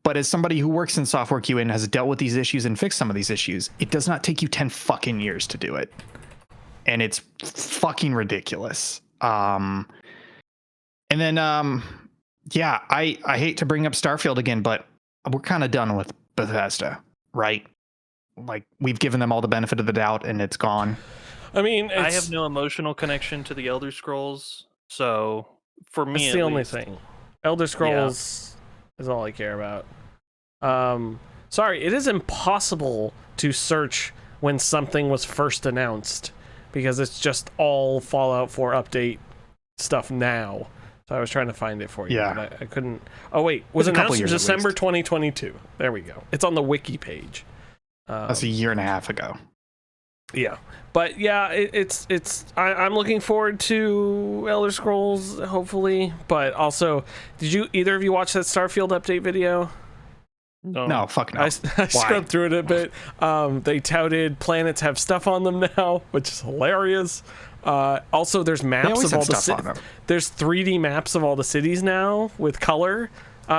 [SPEAKER 3] But as somebody who works in software QA and has dealt with these issues and fixed some of these issues, it does not take you 10 fucking years to do it. And it's fucking ridiculous. And then, yeah, I hate to bring up Starfield again, but we're kind of done with Bethesda, right? Like, we've given them all the benefit of the doubt and it's gone.
[SPEAKER 1] I mean,
[SPEAKER 2] I have no emotional connection to the Elder Scrolls, so for me,
[SPEAKER 1] it's the only thing. Elder Scrolls is all I care about. Sorry, it is impossible to search when something was first announced because it's just all Fallout 4 update stuff now. So I was trying to find it for you, but I couldn't. Oh wait, was it announced in December 2022? There we go. It's on the wiki page.
[SPEAKER 3] That's a year and a half ago.
[SPEAKER 1] Yeah, but yeah, I'm looking forward to Elder Scrolls, hopefully. But also, did you either of you watch that Starfield update video?
[SPEAKER 3] No, fuck no.
[SPEAKER 1] I scrubbed through it a bit. They touted planets have stuff on them now, which is hilarious. Also, there's maps of all the cities. There's 3D maps of all the cities now with color,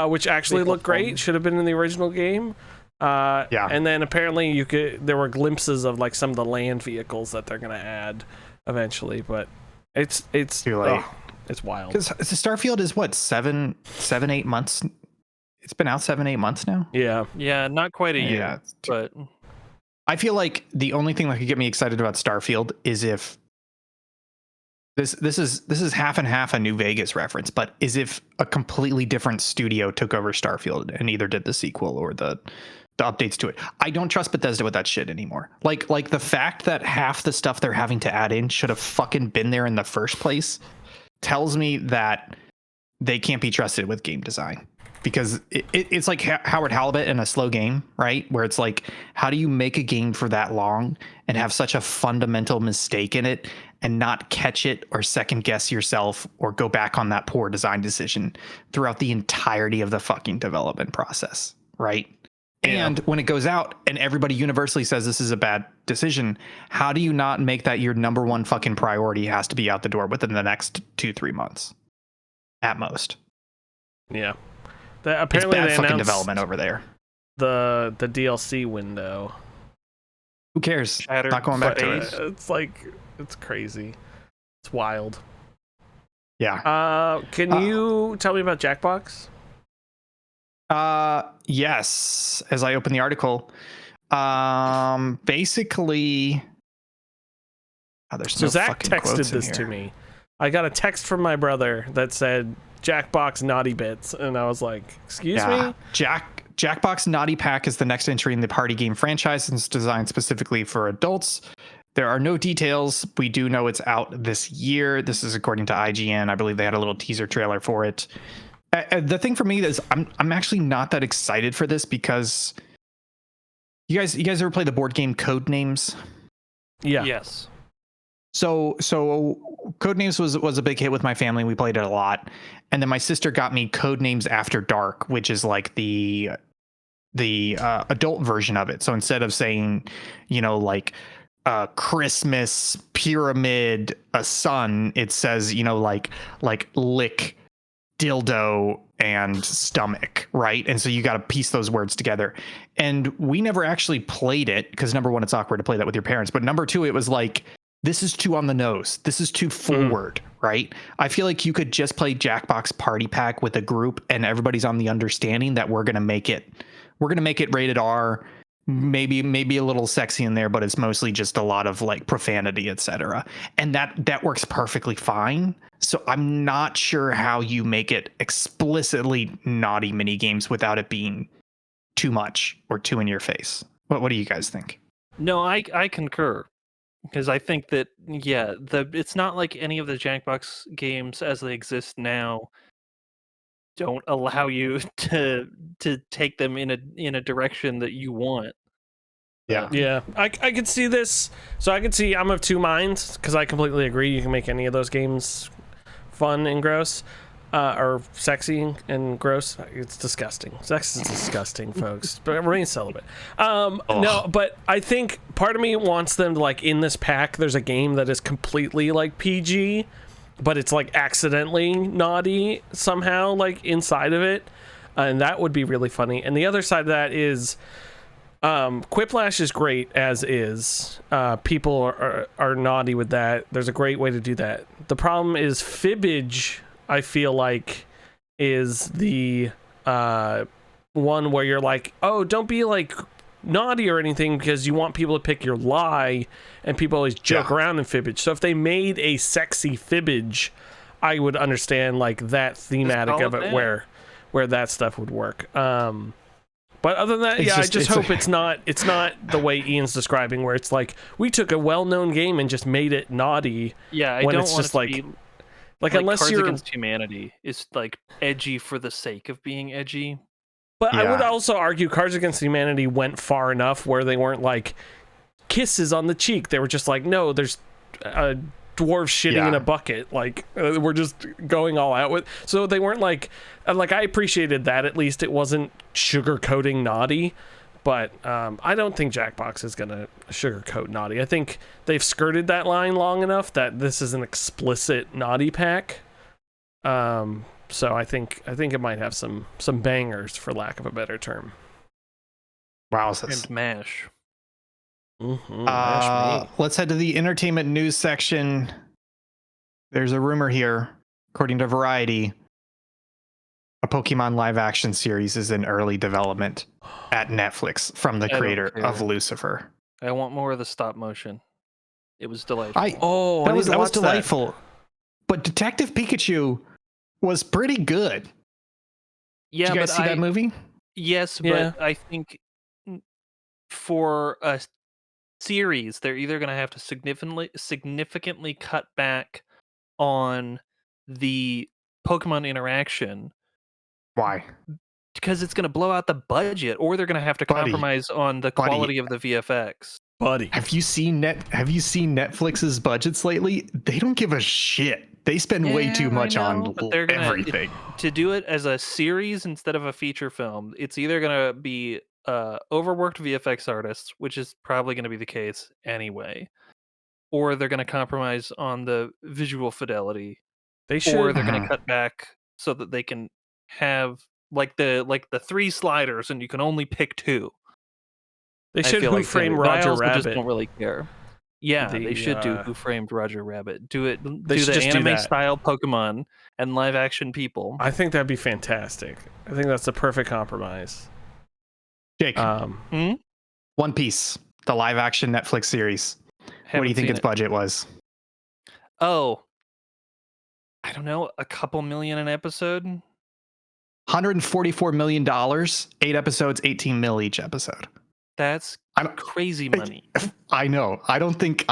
[SPEAKER 1] which actually look great. Should have been in the original game. And then apparently there were glimpses of like some of the land vehicles that they're gonna add eventually, but it's
[SPEAKER 3] too late.
[SPEAKER 1] It's wild.
[SPEAKER 3] Because Starfield is what 7-8 months. It's been out 7-8 months now.
[SPEAKER 2] Yeah, not quite a year. But
[SPEAKER 3] I feel like the only thing that could get me excited about Starfield is if this is half and half a New Vegas reference, but is if a completely different studio took over Starfield and either did the sequel or the updates to it. I don't trust Bethesda with that shit anymore. Like the fact that half the stuff they're having to add in should have fucking been there in the first place tells me that they can't be trusted with game design. Because it's like Howard Halibut in A Slow Game, right? Where it's like, how do you make a game for that long and have such a fundamental mistake in it and not catch it or second guess yourself or go back on that poor design decision throughout the entirety of the fucking development process, right? Yeah. And when it goes out and everybody universally says this is a bad decision, how do you not make that your number one fucking priority? Has to be out the door within the next 2-3 months at most.
[SPEAKER 1] Yeah. Apparently
[SPEAKER 3] it's bad
[SPEAKER 1] they
[SPEAKER 3] fucking
[SPEAKER 1] announced
[SPEAKER 3] development over there.
[SPEAKER 1] The DLC window.
[SPEAKER 3] Who cares? Not going back to it.
[SPEAKER 1] It's like, it's crazy. It's wild.
[SPEAKER 3] Yeah.
[SPEAKER 1] Can you tell me about Jackbox?
[SPEAKER 3] Yes. As I open the article, basically, there's no
[SPEAKER 1] Zach
[SPEAKER 3] fucking
[SPEAKER 1] texted this to me. I got a text from my brother that said Jackbox Naughty Bits, and I was like, excuse me?
[SPEAKER 3] Jackbox Naughty Pack is the next entry in the party game franchise and it's designed specifically for adults. There are no details. We do know it's out this year. This is according to IGN. I believe they had a little teaser trailer for it. The thing for me is I'm actually not that excited for this because you guys ever play the board game Codenames?
[SPEAKER 1] Yeah.
[SPEAKER 2] Yes.
[SPEAKER 3] So Codenames was a big hit with my family. We played it a lot. And then my sister got me Codenames After Dark, which is like the adult version of it. So instead of saying, like Christmas, pyramid, a sun, it says, like lick, dildo, and stomach, right? And so you got to piece those words together. And we never actually played it because number one, it's awkward to play that with your parents. But number two, it was like, this is too on the nose. This is too forward, right? I feel like you could just play Jackbox Party Pack with a group and everybody's on the understanding that we're going to make it rated R, maybe a little sexy in there, but it's mostly just a lot of like profanity, etc. And that works perfectly fine. So I'm not sure how you make it explicitly naughty mini games without it being too much or too in your face. What do you guys think?
[SPEAKER 2] No, I concur. Because I think that, it's not like any of the Jackbox games as they exist now don't allow you to take them in a direction that you want.
[SPEAKER 1] Yeah. I could see this. So I could see I'm of two minds because I completely agree. You can make any of those games fun and gross. or sexy and gross. It's disgusting. Sex is disgusting, folks. But remain celibate. No, but I think part of me wants them to, like, in this pack, there's a game that is completely like PG, but it's like accidentally naughty somehow, like inside of it, and that would be really funny. And the other side of that is, Quiplash is great as is. People are naughty with that. There's a great way to do that. The problem is fibbage. I feel like is the one where you're like, oh, don't be like naughty or anything because you want people to pick your lie, and people always joke around in fibbage. So if they made a sexy fibbage, I would understand like that thematic of it where that stuff would work. But other than that, I just hope it's not the way Ian's describing, where it's like we took a well-known game and just made it naughty.
[SPEAKER 2] Yeah, I don't want it to be
[SPEAKER 1] like unless
[SPEAKER 2] Cards
[SPEAKER 1] you're
[SPEAKER 2] Against Humanity is like edgy for the sake of being edgy.
[SPEAKER 1] But I would also argue Cards Against Humanity went far enough where they weren't like kisses on the cheek. They were just like, no, there's a dwarf shitting in a bucket. Like we're just going all out with. So they weren't like I appreciated that. At least it wasn't sugarcoating naughty. But I don't think Jackbox is gonna sugarcoat naughty. I think they've skirted that line long enough that this is an explicit naughty pack. So I think it might have some bangers, for lack of a better term.
[SPEAKER 3] Wowzers.
[SPEAKER 2] And mash.
[SPEAKER 3] Let's head to the entertainment news section. There's a rumor here, according to Variety, a Pokemon live action series is in early development at Netflix from the creator of Lucifer.
[SPEAKER 2] I want more of the stop motion. It was delightful.
[SPEAKER 3] That was delightful. But Detective Pikachu was pretty good.
[SPEAKER 2] Yeah,
[SPEAKER 3] did you guys see that movie?
[SPEAKER 2] Yes, but I think for a series, they're either going to have to significantly cut back on the Pokemon interaction.
[SPEAKER 3] Why?
[SPEAKER 2] Because it's going to blow out the budget, or they're going to have to compromise on the quality of the VFX.
[SPEAKER 1] Buddy,
[SPEAKER 3] have you seen Netflix's budgets lately? They don't give a shit. They spend way too much on everything.
[SPEAKER 2] To do it as a series instead of a feature film, it's either going to be overworked VFX artists, which is probably going to be the case anyway, or they're going to compromise on the visual fidelity. Or they're going to cut back so that they can have like the 3 sliders and you can only pick 2.
[SPEAKER 1] They should Who Framed Roger Rabbit.
[SPEAKER 2] Just don't really care. Yeah, they should do Who Framed Roger Rabbit. Do the anime style Pokemon and live action people.
[SPEAKER 1] I think that'd be fantastic. I think that's the perfect compromise.
[SPEAKER 3] Jake, One Piece, the live action Netflix series. What do you think its budget was?
[SPEAKER 2] Oh, I don't know, a couple million an episode.
[SPEAKER 3] $144 million, 8 episodes, 18 mil each episode.
[SPEAKER 2] That's crazy money.
[SPEAKER 3] I know. I don't think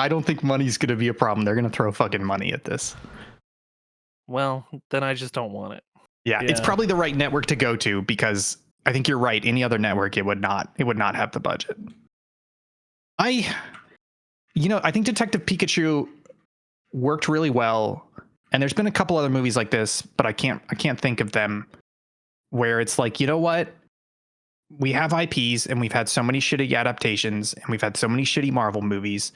[SPEAKER 3] money's going to be a problem. They're going to throw fucking money at this.
[SPEAKER 2] Well, then I just don't want it.
[SPEAKER 3] Yeah, it's probably the right network to go to, because I think you're right. Any other network, it would not have the budget. I think Detective Pikachu worked really well, and there's been a couple other movies like this, but I can't think of them where it's like, you know what? We have IPs and we've had so many shitty adaptations and we've had so many shitty Marvel movies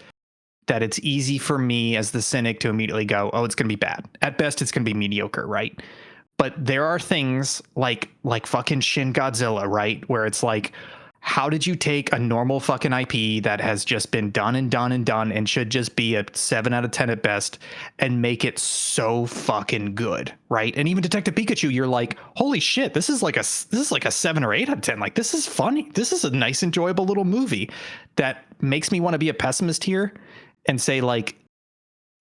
[SPEAKER 3] that it's easy for me as the cynic to immediately go, oh, it's going to be bad. At best, it's going to be mediocre, right? But there are things like fucking Shin Godzilla, right? Where it's like, how did you take a normal fucking IP that has just been done and should just be a 7 out of 10 at best and make it so fucking good, right? And even Detective Pikachu, you're like, holy shit, this is like a 7 or 8 out of 10. Like, this is funny. This is a nice, enjoyable little movie that makes me want to be a pessimist here and say, like,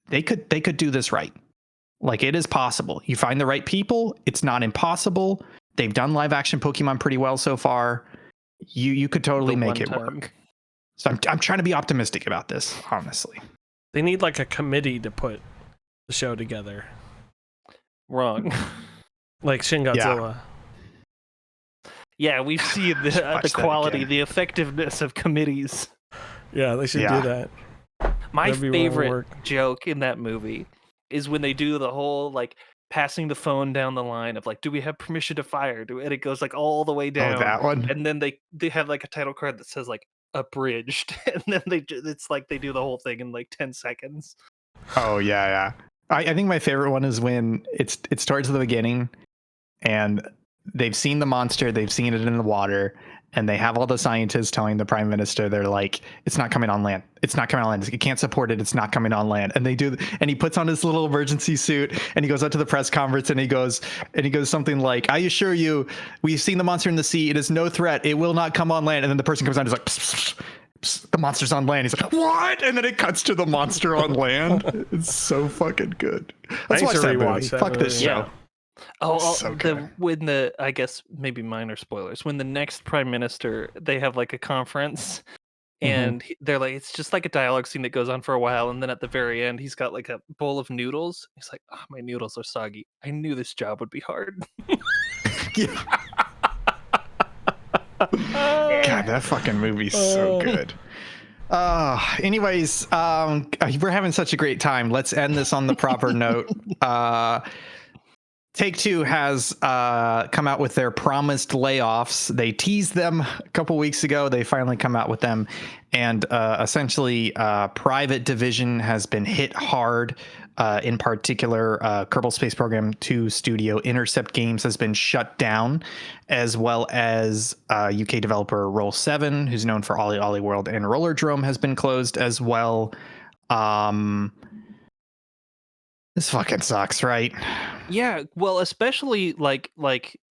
[SPEAKER 3] they could do this right. Like, it is possible. You find the right people, it's not impossible. They've done live action Pokemon pretty well so far. You could totally make it work. So I'm trying to be optimistic about this, honestly.
[SPEAKER 1] They need like a committee to put the show together.
[SPEAKER 2] Wrong.
[SPEAKER 1] Like Shin Godzilla.
[SPEAKER 2] Yeah, we've seen the quality, the effectiveness of committees.
[SPEAKER 1] Yeah, they should do that.
[SPEAKER 2] My favorite joke in that movie is when they do the whole like passing the phone down the line of like, do we have permission to fire? And it goes like all the way down.
[SPEAKER 3] Oh, that one.
[SPEAKER 2] And then they have like a title card that says like abridged, and then it's like they do the whole thing in like 10 seconds.
[SPEAKER 3] Oh yeah. I think my favorite one is when it starts at the beginning, and they've seen the monster, they've seen it in the water, and they have all the scientists telling the prime minister, they're like, it's not coming on land. It's not coming on land. It can't support it. It's not coming on land. And and he puts on his little emergency suit, and he goes out to the press conference, and he goes something like, I assure you, we've seen the monster in the sea. It is no threat. It will not come on land. And then the person comes out and is like, psst, psst, psst, the monster's on land. He's like, what? And then it cuts to the monster on land. It's so fucking good. Let's watch that movie. Fuck this show.
[SPEAKER 2] Yeah. When I guess maybe minor spoilers, when the next prime minister, they have like a conference, and they're like, it's just like a dialogue scene that goes on for a while, and then at the very end he's got like a bowl of noodles. He's like, oh, my noodles are soggy. I knew this job would be hard.
[SPEAKER 3] God, that fucking movie's so good. Anyways, we're having such a great time. Let's end this on the proper note. Take-Two has come out with their promised layoffs. They teased them a couple weeks ago. They finally come out with them. And essentially, Private Division has been hit hard. In particular, Kerbal Space Program 2 studio Intercept Games has been shut down, as well as UK developer Roll7, who's known for Ollie Ollie World and Rollerdrome, has been closed as well. This fucking sucks, right?
[SPEAKER 2] Yeah, well, especially like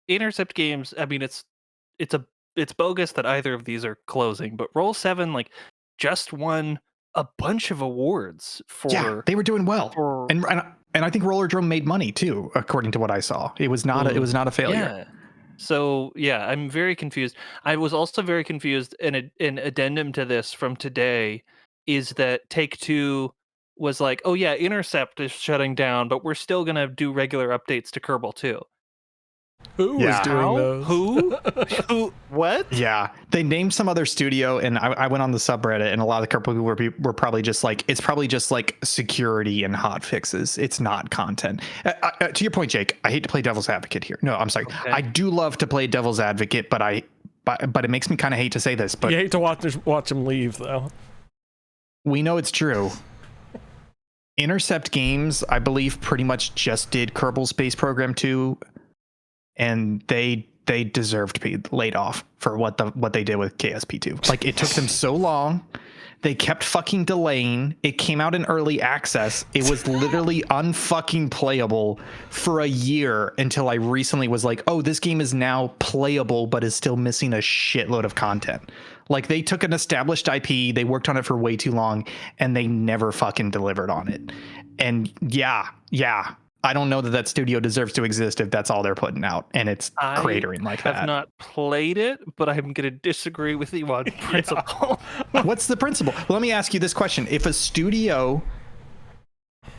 [SPEAKER 2] Intercept Games. I mean, it's bogus that either of these are closing, but Roll7 like just won a bunch of awards for.
[SPEAKER 3] Yeah, they were doing well, and I think Rollerdrome made money too, according to what I saw. It was not a failure.
[SPEAKER 2] Yeah. So yeah, I'm very confused. I was also very confused. An addendum to this from today is that Take-Two was like, oh yeah, Intercept is shutting down, but we're still gonna do regular updates to Kerbal too.
[SPEAKER 1] Who was doing those?
[SPEAKER 2] Who? What?
[SPEAKER 3] Yeah, they named some other studio, and I went on the subreddit, and a lot of the Kerbal people were probably just like, it's probably just like security and hot fixes. It's not content. To your point, Jake, I hate to play devil's advocate here. No, I'm sorry. Okay. I do love to play devil's advocate, but it makes me kind of hate to say this. But
[SPEAKER 1] you hate to watch them leave, though.
[SPEAKER 3] We know it's true. Intercept Games, I believe, pretty much just did Kerbal Space Program 2, and they deserve to be laid off for what they did with KSP2. Like, it took them so long. They kept fucking delaying. It came out in early access. It was literally unfucking playable for a year until I recently was like, oh, this game is now playable, but is still missing a shitload of content. Like, they took an established IP, they worked on it for way too long, and they never fucking delivered on it. And yeah, I don't know that studio deserves to exist if that's all they're putting out, and it's cratering like that.
[SPEAKER 2] I have not played it, but I'm going to disagree with you on principle.
[SPEAKER 3] What's the principle? Well, let me ask you this question. If a studio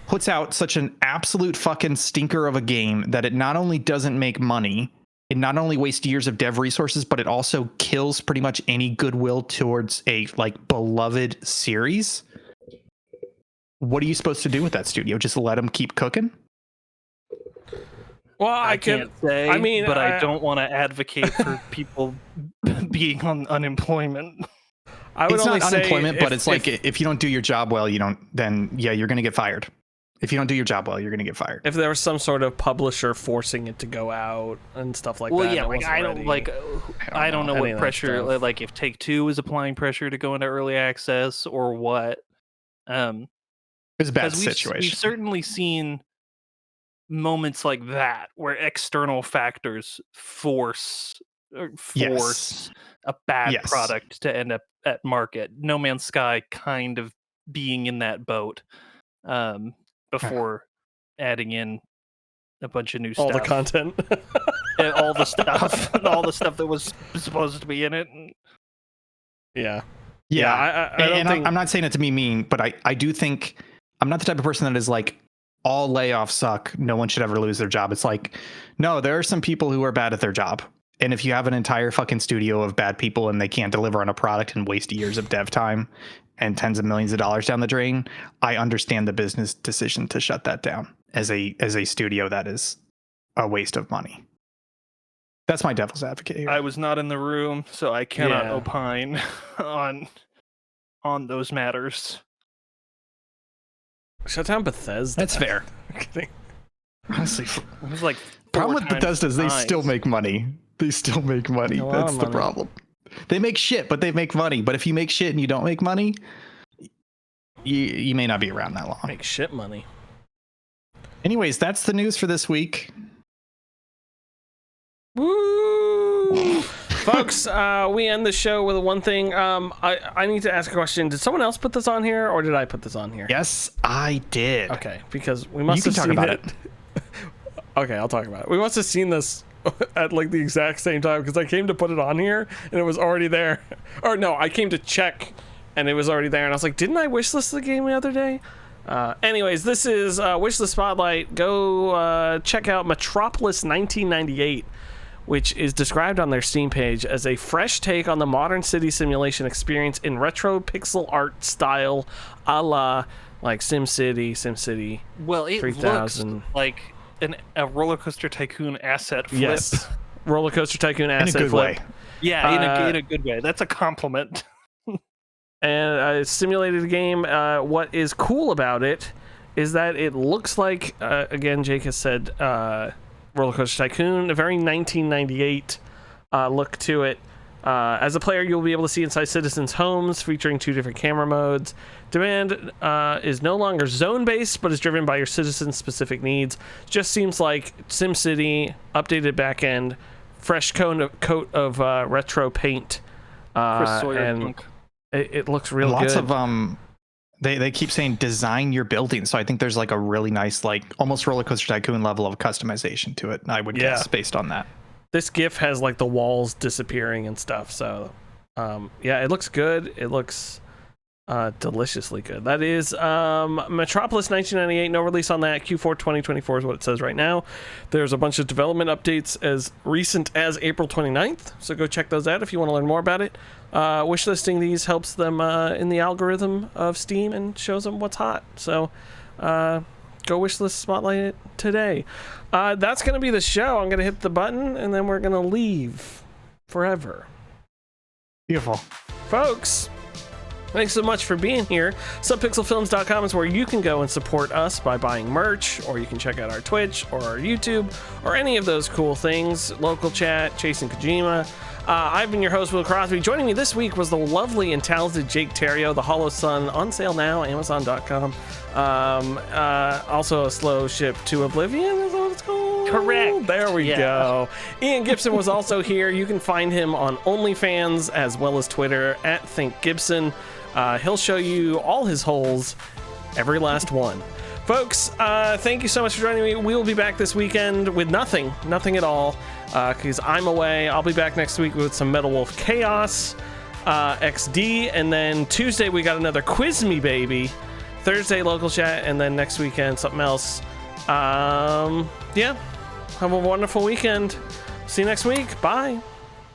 [SPEAKER 3] puts out such an absolute fucking stinker of a game that it not only doesn't make money, it not only wastes years of dev resources, but it also kills pretty much any goodwill towards a like beloved series, what are you supposed to do with that studio? Just let them keep cooking?
[SPEAKER 1] Well,
[SPEAKER 2] I can't say. I mean, but I don't want to advocate for people being on unemployment.
[SPEAKER 3] It's not unemployment, but it's like if you don't do your job well, you're going to get fired. If you don't do your job well, you're going to get fired.
[SPEAKER 1] If there was some sort of publisher forcing it to go out and stuff like that.
[SPEAKER 2] Well, yeah, like I don't know what pressure, like if Take-Two is applying pressure to go into early access or what.
[SPEAKER 3] It was a bad situation.
[SPEAKER 2] We've certainly seen moments like that where external factors force a bad product to end up at market. No Man's Sky kind of being in that boat. Before adding in a bunch of new stuff.
[SPEAKER 1] All the content.
[SPEAKER 2] all the stuff that was supposed to be in it.
[SPEAKER 1] Yeah.
[SPEAKER 3] I'm not saying it to be mean, but I do think I'm not the type of person that is like, all layoffs suck. No one should ever lose their job. It's like, no, there are some people who are bad at their job. And if you have an entire fucking studio of bad people and they can't deliver on a product and waste years of dev time and tens of millions of dollars down the drain, I understand the business decision to shut that down. as a studio that is a waste of money. That's my devil's advocate here.
[SPEAKER 2] I was not in the room, so I cannot opine on those matters.
[SPEAKER 1] Shut down Bethesda.
[SPEAKER 3] That's fair. Honestly,
[SPEAKER 2] it was like
[SPEAKER 3] problem with Bethesda is they still make money. That's the problem. They make shit, but they make money. But if you make shit and you don't make money, you may not be around that long.
[SPEAKER 1] Make shit money.
[SPEAKER 3] Anyways, that's the news for this week.
[SPEAKER 1] Woo! Folks, we end the show with one thing. I need to ask a question. Did someone else put this on here, or did I put this on here?
[SPEAKER 3] Yes, I did.
[SPEAKER 1] Okay, because we must have seen it. Okay, I'll talk about it. We must have seen this at like the exact same time, because I came to put it on here and it was already there. Or no, I came to check and it was already there, and I was like, didn't I wishlist the game the other day? Anyways, this is Wishlist Spotlight. Go check out Metropolis 1998, which is described on their Steam page as a fresh take on the modern city simulation experience in retro pixel art style, a la like SimCity.
[SPEAKER 2] Well, it 3000. Looks like a Roller Coaster Tycoon asset flip.
[SPEAKER 1] Yes, Roller Coaster Tycoon asset
[SPEAKER 3] in a good
[SPEAKER 1] flip.
[SPEAKER 3] way.
[SPEAKER 2] Yeah, in a good way. That's a compliment.
[SPEAKER 1] And a simulated game. What is cool about it is that it looks like, again, Jake has said, Roller Coaster Tycoon, a very 1998 look to it. As a player, you'll be able to see inside citizens' homes, featuring 2 different camera modes. Demand is no longer zone-based, but is driven by your citizens' specific needs. Just seems like SimCity, updated backend, fresh coat of retro paint, and it looks real
[SPEAKER 3] good. Lots of They keep saying design your building, so I think there's like a really nice, like almost Roller Coaster Tycoon level of customization to it. I would guess based on that.
[SPEAKER 1] This GIF has like the walls disappearing and stuff, so it looks good. It looks deliciously good. That is Metropolis 1998. No release on that. Q4 2024 is what it says right now. There's a bunch of development updates as recent as April 29th, so go check those out if you want to learn more about it. Wishlisting these helps them in the algorithm of Steam and shows them what's hot. So go wishlist Spotlight it today. That's going to be the show. I'm going to hit the button and then we're going to leave forever.
[SPEAKER 3] Beautiful.
[SPEAKER 1] Folks, thanks so much for being here. Subpixelfilms.com is where you can go and support us by buying merch, or you can check out our Twitch or our YouTube or any of those cool things. Local chat, Chasing Kojima. I've been your host, Will Crosby. Joining me this week was the lovely and talented Jake Terrio, The Hollow Sun, on sale now, Amazon.com. Also a slow ship to Oblivion, is that what it's called?
[SPEAKER 2] Correct.
[SPEAKER 1] There we go. Ian Gibson was also here. You can find him on OnlyFans as well as Twitter at ThinkGibson. He'll show you all his holes, every last one. Folks, thank you so much for joining me. We will be back this weekend with nothing at all, because I'm away. I'll be back next week with some Metal Wolf Chaos XD, and then Tuesday we got another Quiz Me Baby. Thursday local chat, and then next weekend something else. Have a wonderful weekend. See you next week. Bye.